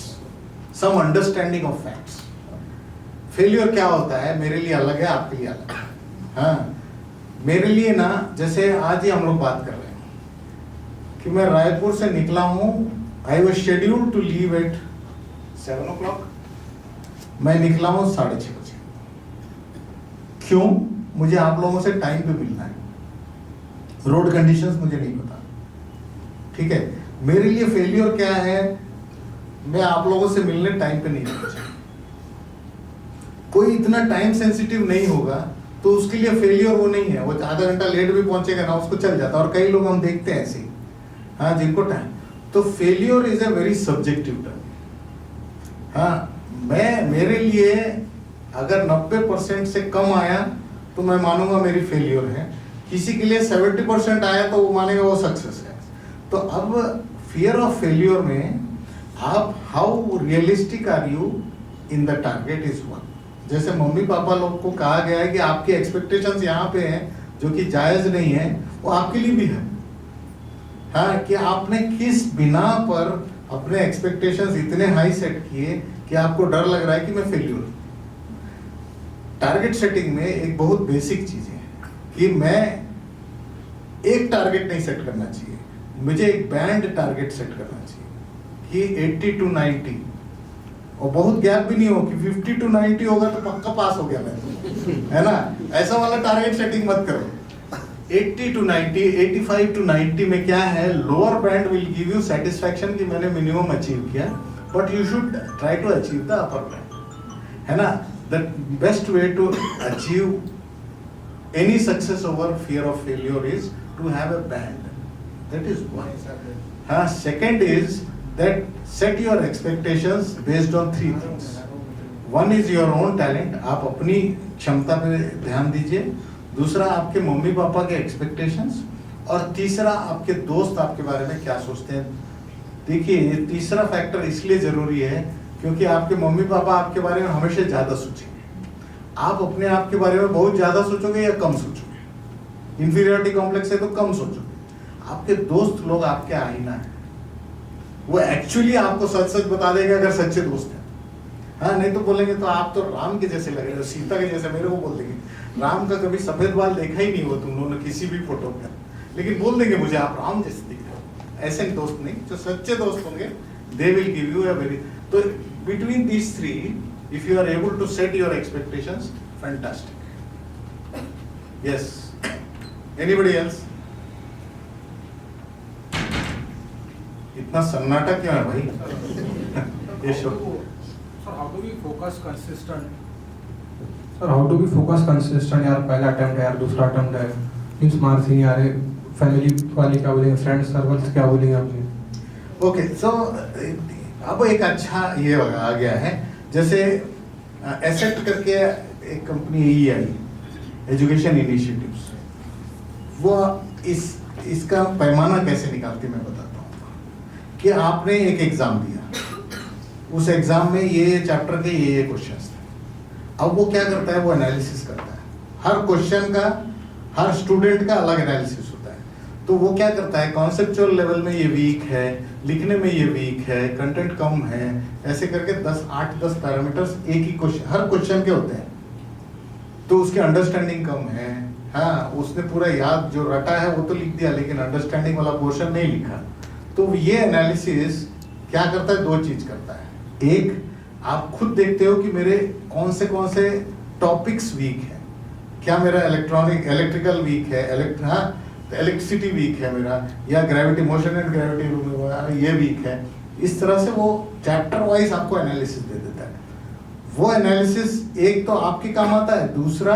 some understanding of facts. Failure क्या होता है, मेरे लिए अलग है, आपके लिए अलग है। हाँ, मेरे लिए ना, जैसे आज ही हम लोग बात कर रहे हैं कि मैं रायपुर से निकला हूँ, I was scheduled to leave at 7 o'clock, मैं निकला हूँ 6:30 बजे। क्यों? मुझे आप लोगों से टाइम पे मिलना है, रोड कंडीशंस मुझे नहीं पता, ठीक है। मेरे लिए फेलियर क्या है, मैं आप लोगों से मिलने टाइम पे नहीं पहुंचा। कोई इतना टाइम सेंसिटिव नहीं होगा तो उसके लिए फेलियर वो नहीं है, वो आधा घंटा लेट भी पहुंचेगा ना, उसको चल जाता है। और कई लोग हम देखते हैं ऐसे, हाँ, जिनको टाइम, तो failure is a very subjective term. हाँ, मेरे लिए अगर 90% से कम आया तो मैं मानूंगा मेरी फेलियर है, किसी के लिए 70% आया तो वो मानेगा वो सक्सेस है। तो अब फियर ऑफ फेलियर में आप how realistic are you in the target is one. जैसे मम्मी पापा लोग को कहा गया है कि आपकी एक्सपेक्टेशंस यहाँ पे हैं जो कि जायज नहीं है, वो आपके लिए भी है। हाँ, कि आपने किस बिना पर अपने एक्सपेक्टेशंस इतने हाई सेट किए कि आपको डर लग रहा है कि मैं फेलियर। टारगेट सेटिंग में एक बहुत बेसिक चीज है कि मैं एक टारगेट नहीं सेट करना चाहिए, मुझे एक बैंड टारगेट सेट करना चाहिए कि 80 to 90, और बहुत गैप भी नहीं हो कि 50 to 90 होगा तो पक्का पास हो गया मैं, है ना। ऐसा वाला टारगेट सेटिंग मत करो। 80 to 90, 85 to 90 में क्या है, lower band will give you satisfaction कि मैंने मिनिमम अचीव किया, but you should try to achieve the upper band, है ना। The best way to achieve any success over fear of failure is to have a band. That is one. Second is that set your expectations based on 3 things. One is your own talent, आप अपनी क्षमता पे ध्यान दीजिए। दूसरा आपके mummy papa के expectations, और तीसरा आपके दोस्त आपके बारे में क्या सोचते हैं। देखिए, ये तीसरा फैक्टर इसलिए जरूरी है क्योंकि आपके मम्मी पापा आपके बारे में हमेशा ज्यादा सोचेंगे। आप अपने आप के बारे में बहुत ज्यादा सोचोगे या कम सोचोगे? इंफीरियरिटी कॉम्प्लेक्स है तो कम सोचोगे। आपके दोस्त लोग आपके आईना है, वो एक्चुअली आपको सच सच बता देंगे अगर सच्चे दोस्त हैं। हाँ, नहीं तो बोलेंगे तो आप तो राम के जैसे लग रहे हो, सीता के जैसे। मेरे को बोल देंगे राम का कभी सफेद बाल देखा ही नहीं हो तुम लोगों ने किसी भी फोटो में, लेकिन बोल देंगे मुझे आप राम जैसे दिख रहे हो। ऐसे दोस्त नहीं, जो सच्चे दोस्त होंगे they will give you a very, so between these three, if you are able to set your expectations, fantastic. Yes, anybody else? इतना सन्नाटा क्यों है भाई? Yes, sure. Sir, how do we focus consistent? Sir how to be focus consistent. यार पहला attempt है यार, दूसरा अटेम्प्ट है, मींस मार्क्स नहीं आ रहे, फैमिली वाले क्या बोलेंगे, फ्रेंड्स सर्कल्स क्या बोलेंगे आपसे। ओके, सो अब एक अच्छा ये आ गया है, जैसे एसेट करके एक कंपनी यही आई, एजुकेशन इनिशिएटिव्स, वो इसका पैमाना कैसे निकालती मैं बताता हूँ कि आपने एक एग्जाम दिया, उस एग्जाम में ये चैप्टर के ये क्वेश्चंस थे। अब वो क्या करता है, वो एनालिसिस करता है। हर क्वेश्चन का, हर स्टूडेंट का अलग एनालिसिस होता है। तो वो क्या करता है, कॉन्सेप्चुअल लेवल में ये वीक है, लिखने में ये वीक है, कंटेंट कम है, ऐसे करके 8-10 पैरामीटर्स एक ही क्वेश्चन, हर क्वेश्चन के होते हैं। तो उसकी अंडरस्टैंडिंग कम है, हाँ, उसने पूरा याद जो रटा है वो तो लिख दिया, लेकिन अंडरस्टैंडिंग वाला पोर्शन नहीं लिखा। तो ये एनालिसिस क्या करता है, 2 चीज करता है। एक, आप खुद देखते हो कि मेरे कौन से टॉपिक्स वीक है, क्या मेरा इलेक्ट्रिकल वीक है, इलेक्ट्रिसिटी वीक है मेरा, या ग्रेविटी, मोशन एंड ग्रेविटी ये वीक है। इस तरह से वो चैप्टर वाइज आपको एनालिसिस दे देता है। वो एनालिसिस एक तो आपके काम आता है, दूसरा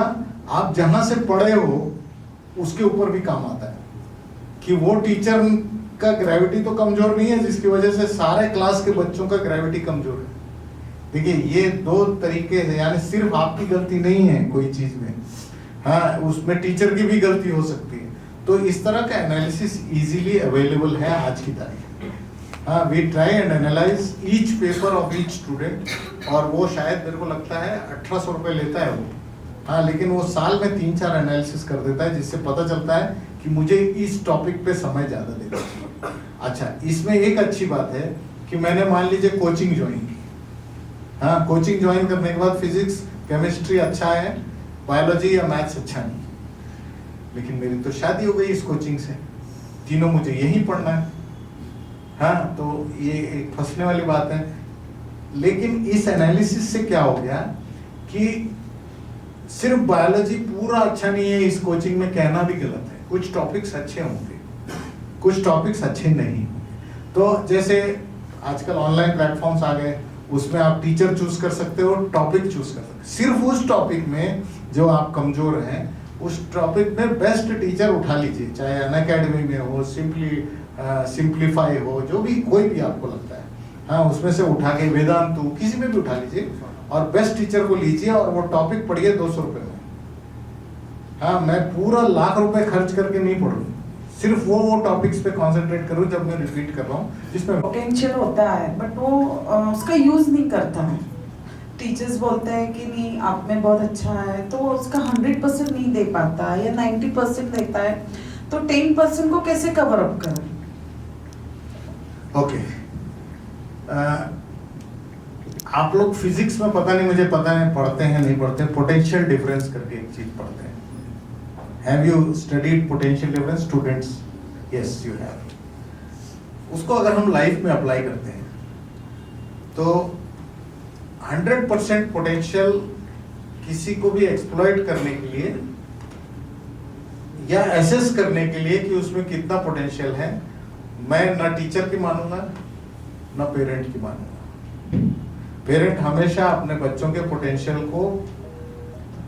आप जहां से पढ़े हो उसके ऊपर भी काम आता है कि वो टीचर का ग्रेविटी तो कमजोर नहीं है जिसकी वजह से सारे क्लास के बच्चों का ग्रेविटी कमजोर है। देखिए, ये 2 तरीके हैं, यानी सिर्फ आपकी गलती नहीं है कोई चीज में, हाँ, उसमें टीचर की भी गलती हो सकती है। तो इस तरह का एनालिसिस इजीली अवेलेबल है आज की तारीख में। हाँ, we try and analyse each paper of each student, और वो शायद मेरे को लगता है 1800 रुपये लेता है वो। हाँ, लेकिन वो साल में 3-4 एनालिसिस कर देता है, जिससे पता चलता है कि मुझे इस टॉपिक पे समय ज़्यादा देना चाहिए। अच्छा, इसमें एक अच्छी बात है कि मैंने मान लीजिए कोचिंग ज्वाइन की। हाँ, कोचिंग ज्वाइन करने के बाद फिजिक्स केमिस्ट्री अच्छा है, बायोलॉजी या मैथ्स अच्छा नहीं, लेकिन मेरी तो शादी हो गई इस कोचिंग से, तीनों मुझे यही पढ़ना है। हाँ, तो ये एक फंसने वाली बात है। लेकिन इस एनालिसिस से क्या हो गया कि सिर्फ बायोलॉजी पूरा अच्छा नहीं है, इस कोचिंग में कहना भी गलत है। कुछ टॉपिक्स अच्छे होंगे, कुछ टॉपिक्स अच्छे नहीं होंगे। तो जैसे आजकल ऑनलाइन प्लेटफॉर्म्स आ गए, उसमें आप टीचर चूज कर सकते हो, टॉपिक चूज कर सकते हो। सिर्फ उस टॉपिक में जो आप कमजोर हैं, उस टॉपिक में बेस्ट टीचर उठा लीजिए, चाहे अनअकैडमी में हो, सिंप्लीफाई हो, जो भी कोई भी आपको लगता है। हाँ, उसमें से उठा के वेदांतु किसी में भी उठा लीजिए और बेस्ट टीचर को लीजिए और वो टॉपिक पढ़िए 200 रुपये में। हाँ, मैं पूरा लाख रुपए खर्च करके नहीं पढ़ूँ, सिर्फ वो टॉपिक्स पे कंसंट्रेट करूँ, जब मैं रिपीट कर रहा हूँ जिसमें पोटेंशियल होता है, बट वो उसका यूज नहीं करता है। टीचर्स बोलते हैं कि नहीं आप में बहुत अच्छा है, तो वो उसका 100% नहीं दे पाता या 90% देता है, तो 10% को कैसे कवर अप करें? ओके, आप लोग फिजिक्स में पता नहीं, मुझे पता नहीं पढ़ते हैं नहीं पढ़ते, पोटेंशियल डिफरेंस करके एक चीज पढ़ते हैं। Have you studied potential difference students? Yes you have. उसको अगर हम लाइफ में अप्लाई करते हैं तो 100% पोटेंशियल किसी को भी एक्सप्लॉइट करने के लिए या एसेस करने के लिए कि उसमें कितना पोटेंशियल है, मैं ना टीचर की मानूंगा ना पेरेंट की मानूंगा। पेरेंट हमेशा अपने बच्चों के पोटेंशियल को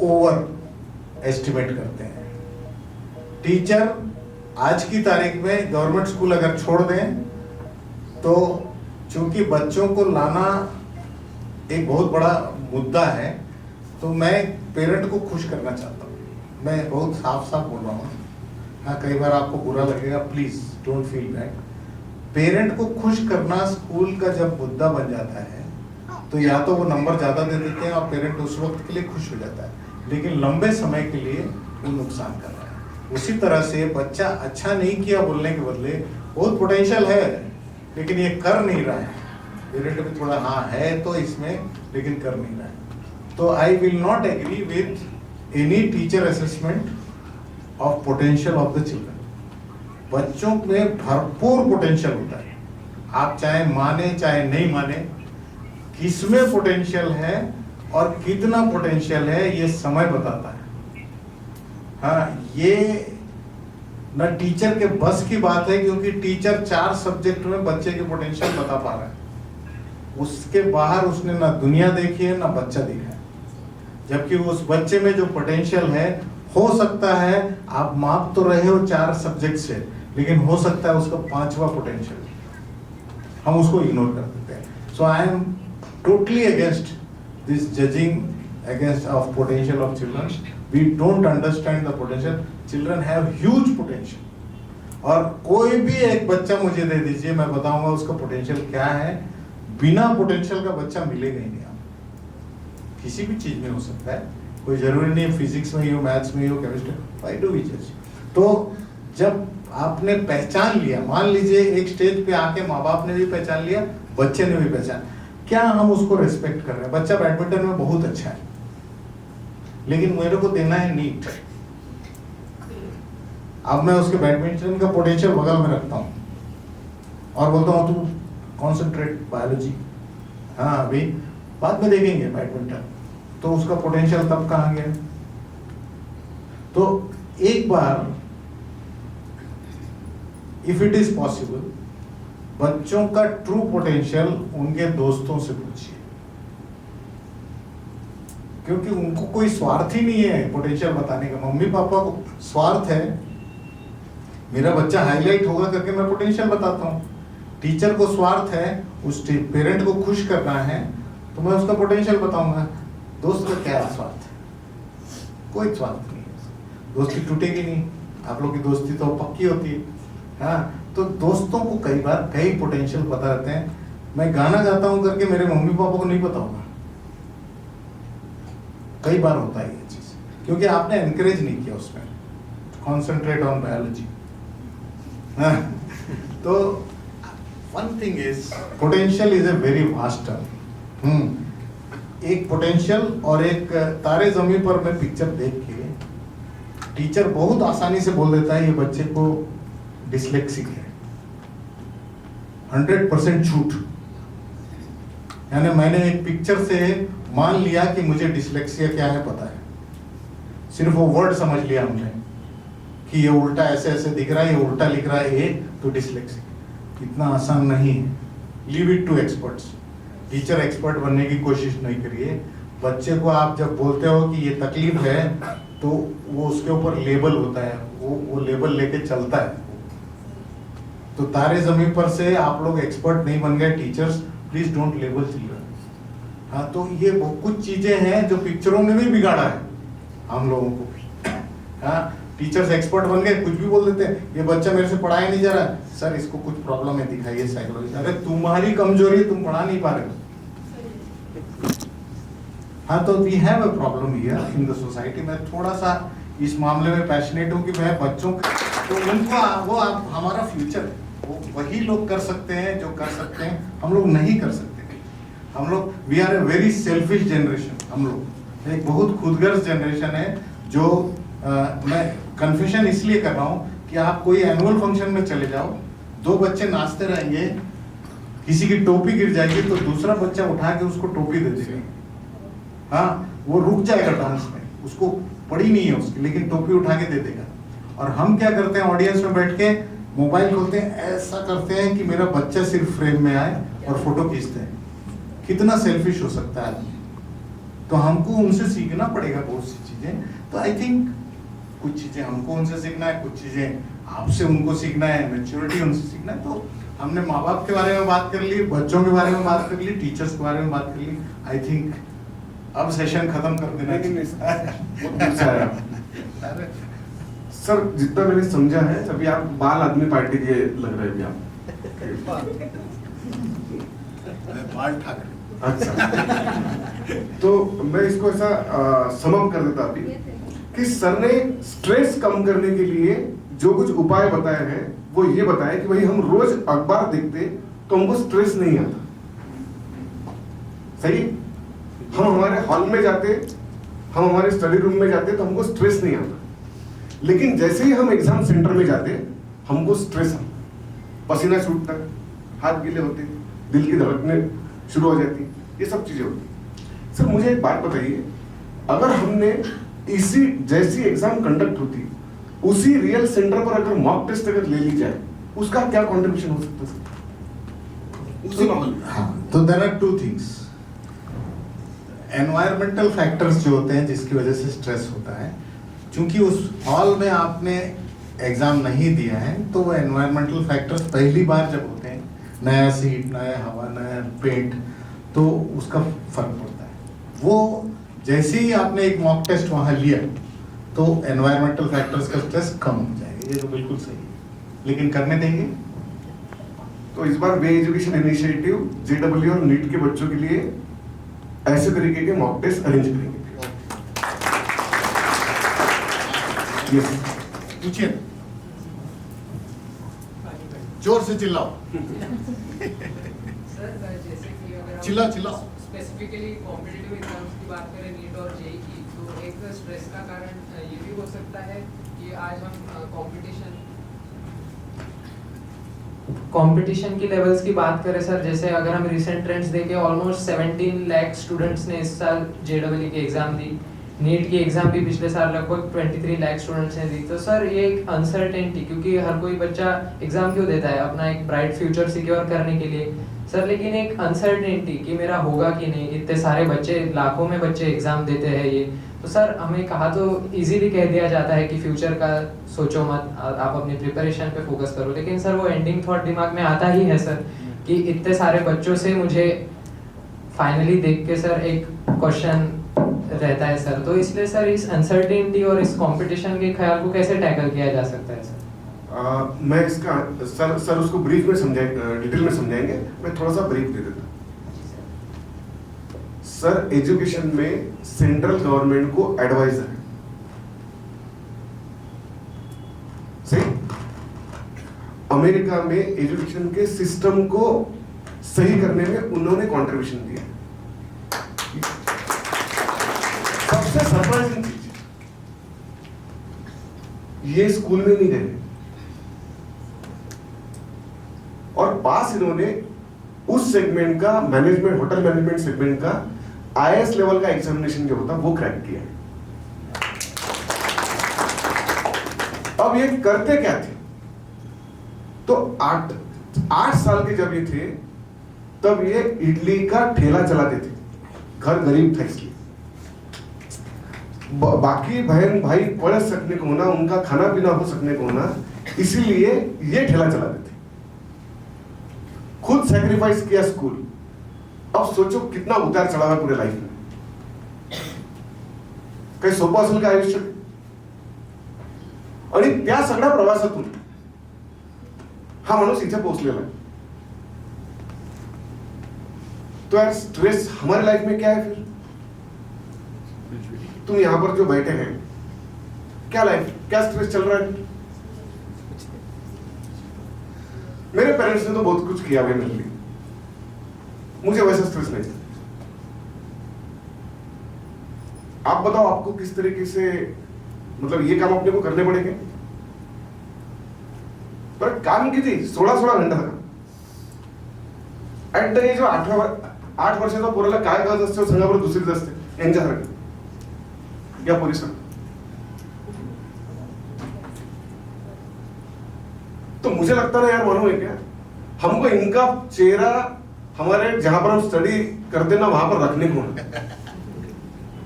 ओवर एस्टिमेट करते हैं। टीचर आज की तारीख में गवर्नमेंट स्कूल अगर छोड़ दें तो चूंकि बच्चों को लाना एक बहुत बड़ा मुद्दा है, तो मैं पेरेंट को खुश करना चाहता हूँ। मैं बहुत साफ साफ बोल रहा हूँ। हाँ, कई बार आपको बुरा लगेगा, please don't feel bad. Parent को खुश करना स्कूल का जब मुद्दा बन जाता है तो या तो वो नंबर ज्यादा दे देते हैं और पेरेंट उस वक्त के लिए खुश हो जाता है, लेकिन लंबे समय के लिए वो नुकसान कर रहा है। उसी तरह से बच्चा अच्छा नहीं किया बोलने के बदले बहुत पोटेंशियल है लेकिन ये कर नहीं रहा है, पेरेंट भी थोड़ा हाँ है तो इसमें, लेकिन कर नहीं रहा है, तो I will not agree with any teacher assessment of potential of the children. बच्चों में भरपूर पोटेंशियल होता है, आप चाहे माने चाहे नहीं माने, किसमें पोटेंशियल है और कितना पोटेंशियल है ये समय बताता है। हाँ, ये न टीचर के बस की बात है, क्योंकि टीचर 4 सब्जेक्ट में बच्चे के पोटेंशियल बता पा रहा है, उसके बाहर उसने ना दुनिया देखी है ना बच्चा देखा है। जबकि उस बच्चे में जो पोटेंशियल है, हो सकता है आप माप तो रहे हो 4 सब्जेक्ट से, लेकिन हो सकता है उसका 5वां पोटेंशियल, हम उसको इग्नोर कर देते हैं। So I am totally against this judging against of potential of children. We don't understand the potential. Children have huge potential. और कोई भी एक बच्चा मुझे दे दीजिए, मैं बताऊंगा उसका पोटेंशियल क्या है। बिना पोटेंशियल का बच्चा मिलेगा ही नहीं आपको। किसी भी चीज में हो सकता है, कोई जरूरी नहीं फिजिक्स में ही हो, मैथ्स में ही हो, केमिस्ट्री। व्हाई डू वी जज? तो जब आपने पहचान लिया, मान लीजिए एक स्टेज पे आके माँ बाप ने भी पहचान लिया, बच्चे ने भी पहचान, क्या हम उसको रेस्पेक्ट कर रहे हैं? बच्चा बैडमिंटन में बहुत अच्छा है, लेकिन मेरे को देना है नीट। अब मैं उसके बैडमिंटन का पोटेंशियल बगल में रखता हूँ और बोलता हूँ तू कॉन्सेंट्रेट बायोलॉजी, हाँ अभी बाद में देखेंगे बैडमिंटन, तो उसका पोटेंशियल तब कहाँ गया? तो एक बार इफ इट इज पॉसिबल, बच्चों का ट्रू पोटेंशियल उनके दोस्तों से पूछिए, क्योंकि उनको कोई स्वार्थ ही नहीं है पोटेंशियल बताने का। मम्मी पापा को स्वार्थ है मेरा बच्चा हाईलाइट होगा करके मैं पोटेंशियल बताता हूँ। टीचर को स्वार्थ है उस पेरेंट को खुश करना है, तो मैं उसका पोटेंशियल बताऊंगा। दोस्त का क्या स्वार्थ है? कोई स्वार्थ नहीं है, दोस्ती टूटेगी नहीं, आप लोग की दोस्ती तो पक्की होती है। हाँ, तो दोस्तों को कई बार कई पोटेंशियल पता रहते हैं। मैं गाना गाता हूं करके मेरे मम्मी पापा को नहीं पता होगा, कई बार होता है ये चीज, क्योंकि आपने एनकरेज नहीं किया उसमें, कॉन्सेंट्रेट ऑन बायोलॉजी। तो one thing is potential is a very vast term. एक पोटेंशियल और एक तारे ज़मीन पर में पिक्चर देख के टीचर बहुत आसानी से बोल देता है ये बच्चे को डिसलेक्सिक है, 100% झूठ। यानी मैंने एक पिक्चर से मान लिया कि मुझे डिसलेक्सिया क्या है पता है, सिर्फ वो वर्ड समझ लिया हमने कि ये उल्टा ऐसे ऐसे दिख रहा है, ये उल्टा लिख रहा है, ये तो डिसलेक्सिक। इतना आसान नहीं है, leave it to experts. Teacher expert बनने की कोशिश नहीं करिए। बच्चे को आप जब बोलते हो कि ये तकलीफ है तो वो उसके ऊपर लेबल होता है, वो लेबल लेके चलता है। तो तारे ज़मीन पर से आप लोग एक्सपर्ट नहीं बन गए teachers, please don't label children. हाँ, तो ये वो कुछ चीजें हैं जो पिक्चरों ने भी बिगाड़ा है हम लोगों को भी। हाँ, टीचर्स एक्सपर्ट बन गए, कुछ भी बोल देते हैं, ये बच्चा मेरे से पढ़ाया नहीं जा रहा, सर इसको कुछ प्रॉब्लम है, दिखाइए साइकोलॉजी। अरे तुम्हारी कमजोरी है, तुम पढ़ा नहीं पा रहे हो। हाँ, तो we have a problem here in the society. मैं थोड़ा सा इस मामले में पैशनेट हूँ कि मैं बच्चों तो उनको वो हमारा फ्यूचर है, वो वही लोग कर सकते हैं जो कर सकते हैं, हम लोग नहीं कर सकते। हम लोग we are a very selfish generation. हम लोग एक बहुत खुदगर्ज जनरेशन है। जो मैं कन्फेशन इसलिए कर रहा हूँ कि आप कोई एनुअल फंक्शन में चले जाओ, दो बच्चे नाचते रहेंगे, किसी की टोपी गिर जाएगी तो दूसरा बच्चा उठा के उसको टोपी दे देगा। हाँ, वो रुक जाएगा डांस में, उसको पड़ी नहीं है उसकी, लेकिन टोपी उठा के दे देगा। और हम क्या करते हैं, ऑडियंस में बैठ के मोबाइल खोलते हैं, ऐसा करते हैं कि मेरा बच्चा सिर्फ फ्रेम में आए और फोटो खींचते हैं। कितना सेल्फिश हो सकता है आदमी। तो हमको उनसे सीखना पड़ेगा बहुत सी चीजें। तो आई थिंक कुछ चीजें हमको उनसे सीखना है, कुछ चीजें आपसे उनको सीखना है, मैच्योरिटी उनसे सीखना है। तो हमने माँ बाप के बारे में बात कर ली, बच्चों के बारे में बात कर ली, टीचर्स के बारे में बात कर ली। आई थिंक अब सेशन खत्म कर देना चाहिए। सर, जितना मैंने समझा है, अभी आप बाल आदमी पार्टी के लग रहे हैं आप। बाल ठाकरे। अच्छा, तो मैं इसको ऐसा समअप कर देता अभी कि सर ने स्ट्रेस कम करने के लिए जो कुछ उपाय बताए हैं वो ये बताया कि भाई हम रोज अखबार देखते तो हमको स्ट्रेस नहीं आता। सही, हम हमारे हॉल में जाते, हम हमारे स्टडी रूम में जाते तो हमको स्ट्रेस नहीं आता। लेकिन जैसे ही हम एग्जाम सेंटर में जाते हमको स्ट्रेस आता, पसीना छूटता, हाथ गीले होते, दिल की धड़कने शुरू हो जाती, ये सब चीजें होती। सर, मुझे एक बात बताइए, अगर हमने इसी जैसी एग्जाम कंडक्ट होती, उसी रियल सेंटर पर अगर मॉक टेस्ट अगर ले ली जाए, उसका क्या कंट्रीब्यूशन हो सकता है उसी माहौल में? हाँ, तो there are two things. Environmental factors जो होते हैं जिसकी वजह से स्ट्रेस होता है, क्योंकि उस हॉल में आपने एग्जाम नहीं दिया है, तो वो एनवायरमेंटल फैक्टर्स पहली बार जब होते हैं, नया सीट, नया हवा, नया पेंट, तो उसका फर्क पड़ता है। वो जैसे ही आपने एक मॉक टेस्ट वहाँ लिया तो एनवायरमेंटल फैक्टर्स का स्ट्रेस कम हो जाएगा। ये तो बिल्कुल सही है, लेकिन करने देंगे। तो इस बार वे एजुकेशन इनिशिएटिव जेडब्ल्यू और नीट के बच्चों के लिए ऐसे तरीके के मॉक टेस्ट अरेंज करेंगे। यस, पूछिए, जोर से चिल्लाओ। चिल्लाओ। स्पेसिफिकली कॉम्पिटिटिव एग्जाम्स की बात करें, नीट और जेईई की, तो एक स्ट्रेस का कारण ये भी हो सकता है कि आज हम कंपटीशन की लेवल्स की बात करें सर, जैसे अगर हम रिसेंट ट्रेंड्स देखें, ऑलमोस्ट 17 लाख स्टूडेंट्स ने इस साल जेईई की एग्जाम दी, नीट की एग्जाम भी पिछले साल लगभग 23 लाख स्टूडेंट्स ने दी। तो सर ये एक अनसर्टेनिटी, क्योंकि हर कोई बच्चा एग्जाम क्यों देता है, अपना एक ब्राइट फ्यूचर सिक्योर करने के लिए सर, लेकिन एक अनसर्टेनिटी कि मेरा होगा कि नहीं, इतने सारे बच्चे, लाखों में बच्चे एग्जाम देते हैं ये, तो सर हमें कहा तो इजीली कह दिया जाता है कि फ्यूचर का सोचो मत, आप अपनी प्रिपरेशन पे फोकस करो, लेकिन सर वो एंडिंग थॉट दिमाग में आता ही है सर कि इतने सारे बच्चों से मुझे फाइनली देख के सर एक क्वेश्चन रहता है सर। तो इसलिए सर इस अनसर्टेनिटी और इस कंपटीशन के ख्याल को कैसे टैकल किया जा सकता है सर? मैं इसका सर उसको ब्रीफ में डिटेल में समझाएंगे, मैं थोड़ा सा ब्रीफ दे देता हूँ। सर एजुकेशन में सेंट्रल गवर्नमेंट को एडवाइजर है, सही। अमेरिका में एजुकेशन के सिस्टम को सही करने में उन्होंने कंट्रीब्यूशन दिया। सबसे सरप्राइजिंग चीज, ये स्कूल में नहीं गए और पास इन्होंने उस सेगमेंट का मैनेजमेंट, होटल मैनेजमेंट सेगमेंट का आईएएस लेवल का एग्जामिनेशन जो होता वो क्रैक किया। अब ये करते क्या थे, तो 8 साल के जब ये थे तब ये इडली का ठेला चलाते थे, घर गरीब था इसलिए। बाकी बहन भाई पढ़ सकने को ना, उनका खाना पीना हो सकने को ना, इसीलिए ये ठेला चलाते थे। खुद सैक्रिफाइस किया स्कूल। अब सोचो कितना उतार चढ़ाव पूरे लाइफ में। काही सोपं असेल का आयुष्य? आणि त्या सगळ्या प्रवासातून हा माणूस इथे पोहोचलेला आहे। तो यार स्ट्रेस हमारे लाइफ में क्या है फिर? तुम यहां पर जो बैठे हैं, क्या लाइफ, क्या स्ट्रेस चल रहा है? मेरे पेरेंट्स ने तो बहुत कुछ किया भाई मेरे लिए, मुझे वैसा स्ट्रेस नहीं था। आप बताओ आपको किस तरीके से, मतलब ये काम अपने को करने पड़ेंगे। पर काम किती 16 घंटा का ऍट द एज ऑफ 8 वर्षाचा पोराला काय गरज असते सांगा बरं, दुसरीच असते यांच्यासारखं या पोरीसारखं। तो मुझे लगता है यार, मालूम है क्या, हमको इनका चेहरा हमारे जहां पर हम स्टडी करते ना वहां पर रखने को है,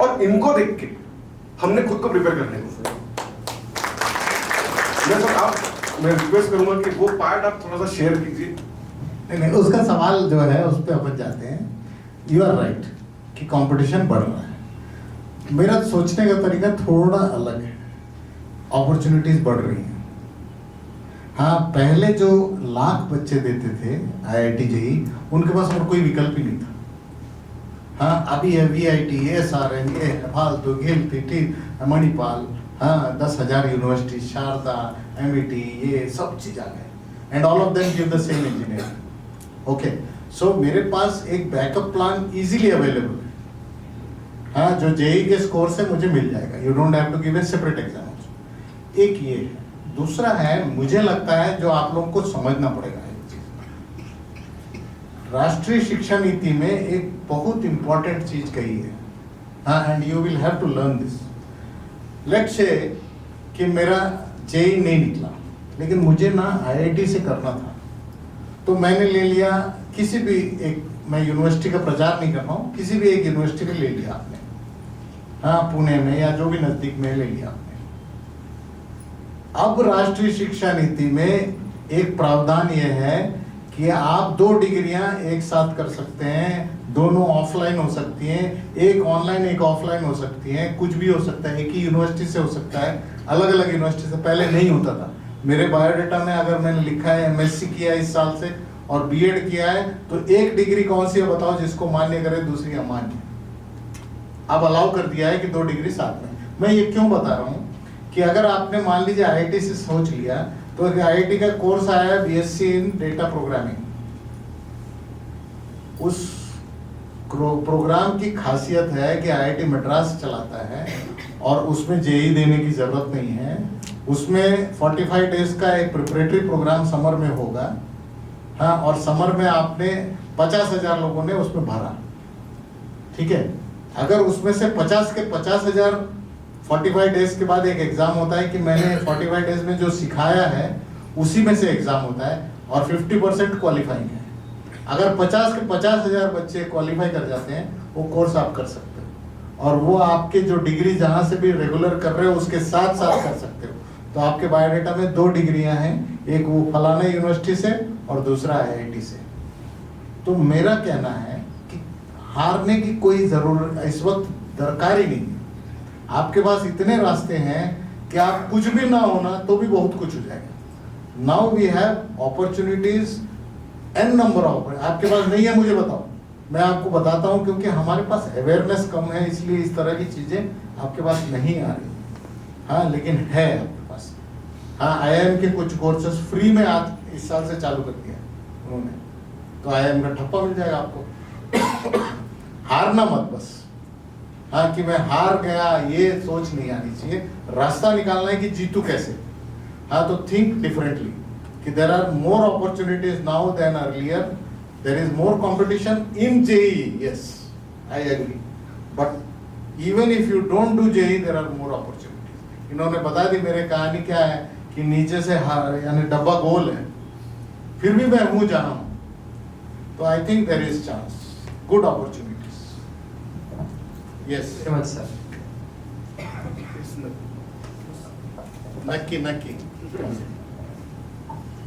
और इनको देख के हमने खुद को प्रिपेयर करने को। मैं रिक्वेस्ट करूंगा कि वो पार्ट आप थोड़ा सा शेयर कीजिए। नहीं, उसका सवाल जो है उस पर अपन जाते हैं। यू आर राइट कि कंपटीशन बढ़ रहा है। मेरा सोचने का तरीका थोड़ा अलग है। अपॉर्चुनिटीज बढ़ रही हैं। हाँ, पहले जो लाख बच्चे देते थे IIT JEE, उनके पास और कोई विकल्प ही नहीं था। हाँ, अभी VIT, SRM, ये फालतू गेल पीटी मणिपाल, हाँ 10,000 यूनिवर्सिटी, शारदा, MIT, ये सब चीज आ गए, and all of them give the same engineering. Okay, so मेरे पास एक बैकअप प्लान इजीली अवेलेबल है। हाँ, जो JEE के स्कोर से मुझे मिल जाएगा, you don't have to give a separate exam. एक ये है। दूसरा है, मुझे लगता है जो आप लोगों को समझना पड़ेगा एक चीज, राष्ट्रीय शिक्षा नीति में एक बहुत इंपॉर्टेंट चीज कही है। हाँ, and you will have to learn this. Let's say कि मेरा JEE नहीं निकला, लेकिन मुझे ना IIT से करना था, तो मैंने ले लिया किसी भी एक, मैं यूनिवर्सिटी का प्रचार नहीं कर रहा हूँ, किसी भी एक यूनिवर्सिटी में ले लिया आपने, हाँ पुणे में या जो भी नजदीक में ले लिया आपने। अब राष्ट्रीय शिक्षा नीति में एक प्रावधान यह है कि आप 2 डिग्रियां एक साथ कर सकते हैं, दोनों ऑफलाइन हो सकती हैं, एक ऑनलाइन एक ऑफलाइन हो सकती हैं, कुछ भी हो सकता है, एक ही यूनिवर्सिटी से हो सकता है, अलग अलग यूनिवर्सिटी से। पहले नहीं होता था। मेरे बायोडाटा में अगर मैंने लिखा है MSc किया है इस साल से और BEd किया है, तो एक डिग्री कौन सी है बताओ जिसको मान्य करे, दूसरी अमान्य। अब अलाउ कर दिया है कि 2 डिग्री साथ में। मैं ये क्यों बता रहा हूँ कि अगर आपने मान लीजिए IIT से सोच लिया, तो IIT का कोर्स आया है BSc इन डेटा प्रोग्रामिंग। उस प्रोग्राम की खासियत है कि IIT मद्रास चलाता है और उसमें JEE देने की जरूरत नहीं है। उसमें 45 डेज का एक प्रिपरेटरी प्रोग्राम समर में होगा। हाँ, और समर में आपने 50,000 लोगों ने उसमें भरा, ठीक है। अगर उसमें से 50 के 50,000 45 डेज के बाद एक एग्जाम होता है कि मैंने 45 डेज में जो सिखाया है उसी में से एग्जाम होता है, और 50% क्वालिफाइंग है। अगर 50 के 50,000 बच्चे क्वालिफाई कर जाते हैं, वो कोर्स आप कर सकते हो, और वो आपके जो डिग्री जहाँ से भी रेगुलर कर रहे हो उसके साथ साथ कर सकते हो। तो आपके बायोडाटा में 2 डिग्रियां हैं, एक वो फलाना यूनिवर्सिटी से और दूसरा IIT से। तो मेरा कहना है कि हारने की कोई जरूरत इस वक्त दरकार ही नहीं है। आपके पास इतने रास्ते हैं कि आप कुछ भी ना होना तो भी बहुत कुछ हो जाएगा। Now we have opportunities n number of, आपके पास नहीं है मुझे बताओ, मैं आपको बताता हूँ, क्योंकि हमारे पास अवेयरनेस कम है इसलिए इस तरह की चीजें आपके पास नहीं आ रही। हाँ लेकिन है आपके पास। हाँ IIM के कुछ कोर्सेज फ्री में आज इस साल से चालू कर दिया उन्होंने, तो IIM का ठप्पा मिल जाएगा आपको। हारना मत बस, हाँ कि मैं हार गया ये सोच नहीं आनी चाहिए, रास्ता निकालना है कि जीतू कैसे। हाँ तो थिंक डिफरेंटली कि there are more opportunities now than earlier, there is more competition in JEE, yes I agree, but even if you don't do JEE there are more opportunities। इन्होंने बता दी मेरे कहानी क्या है कि नीचे से यानी डब्बा गोल है, फिर भी मैं हूँ जहाँ हूँ, तो I think there is chance, good opportunities. Yes sir नक्की नक्की।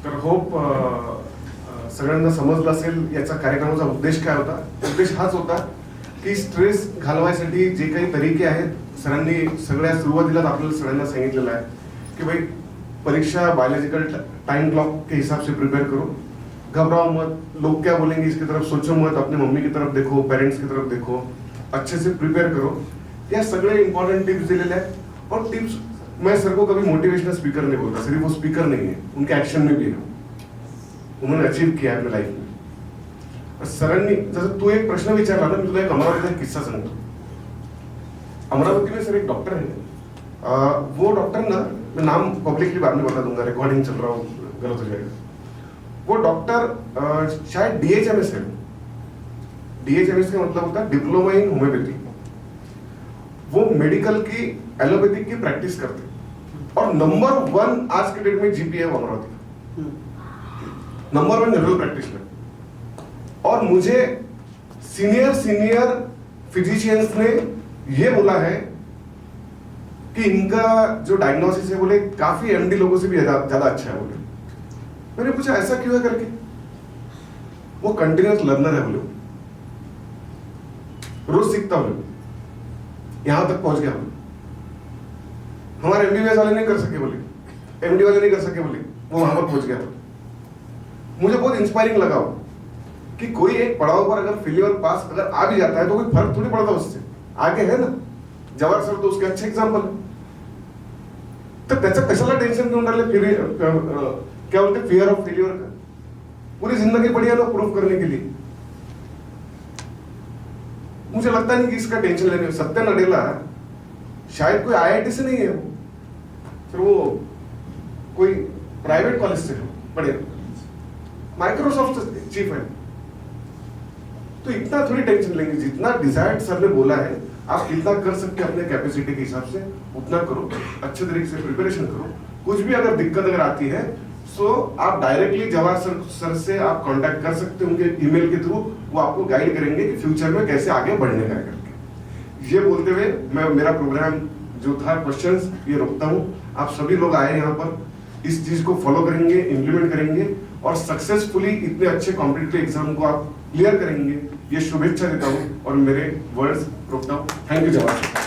तर होप सगळ्यांना समजलं असेल याचा कार्यक्रमाचा उद्देश काय होता। उद्देश हाच होता की स्ट्रेस घालवायसाठी जे काही तरीके आहेत सरांनी सगळ्या सुरुवातीलाच आपल्याला सगळ्यांना सांगितलेलं आहे कि भाई परीक्षा बायोलॉजिकल टाइम क्लॉक के हिसाब से प्रिपेयर करो, घबराओ मत, लोग क्या बोलेंगे इसकी तरफ सोचो मत, अपने मम्मी की तरफ देखो, पेरेंट्स की तरफ देखो, अच्छे से प्रिपेयर करो। या सगळे इंपॉर्टेंट टिप्स दिलेले हैं और टिप्स मैं सर को कभी मोटिवेशनल स्पीकर नहीं बोलता, सिर्फ वो स्पीकर नहीं है, उनके एक्शन में भी है, उन्होंने अचीव किया है अपने लाइफ में। सरांनी जसं तू एक प्रश्न विचारला ना, मी तुला एक अमरावतीचा एक किस्सा सांगतो। अमरावती में सर एक डॉक्टर है, वो डॉक्टर ना, मैं नाम पब्लिकली बाद में बता दूंगा, रिकॉर्डिंग चल रहा हो गलत हो जाएगा। वो डॉक्टर शायद DHMS है, DHMS का मतलब होता है डिप्लोमा इन होम्योपैथी। वो मेडिकल की एलोपैथिक की प्रैक्टिस करते और नंबर 1 आज के डेट में GP है वो अमरावती, नंबर 1 जनरल प्रैक्टिशनर। और मुझे सीनियर फिजिशियंस ने ये बोला है कि इनका जो डायग्नोसिस है बोले काफी MD लोगों से भी ज्यादा अच्छा है बोले। मैंने पूछा ऐसा क्यों है करके, वो कंटिन्यूअस लर्नर है बोले, रोज सीखता बोले, यहां तक पहुंच गया बोले। हमारे MBBS वाले नहीं कर सके बोले, MD वाले नहीं कर सके बोले, वो वहां पर पहुंच गया। मुझे बहुत इंस्पायरिंग लगा कि कोई एक पड़ाव पर अगर फेलियर पास अगर आ भी जाता है तो कोई फर्क थोड़ी पड़ता उससे, आगे है ना। जवाहर सर तो उसके अच्छे एग्जाम्पल है। तर त्याचं कशाला टेन्शन घेऊन राहिले, क्या बोलते फियर ऑफ फेलियर का, पूरी जिंदगी पड़ी है ना प्रूफ करने के लिए। मुझे लगता नहीं कि इसका टेंशन लेने। सत्य नडेला शायद कोई IIT से नहीं है, फिर वो कोई प्राइवेट कॉलेज से पढ़े, माइक्रोसॉफ्ट चीफ है। तो इतना थोड़ी टेंशन लेंगे, जितना डिजायर्ड सर ने बोला है आप जितना कर सकते हैं अपने कैपेसिटी के हिसाब से उतना करो, अच्छे तरीके से प्रिपरेशन करो। कुछ भी अगर दिक्कत अगर आती है तो आप डायरेक्टली जवाहर सर से आप कांटेक्ट कर सकते हैं, उनके ईमेल के थ्रू, वो आपको गाइड करेंगे कि फ्यूचर में कैसे आगे बढ़ने का करके। ये बोलते हुए मैं मेरा प्रोग्राम जो था क्वेश्चंस ये रोकता हूँ। आप सभी लोग आए यहाँ पर, इस चीज को फॉलो करेंगे, इम्प्लीमेंट करेंगे और सक्सेसफुली इतने अच्छे कॉम्पिटिटिव एग्जाम को आप क्लियर करेंगे, ये शुभेच्छा देता हूँ और मेरे वर्ड्स रोकता हूँ। Thank you Jawahar.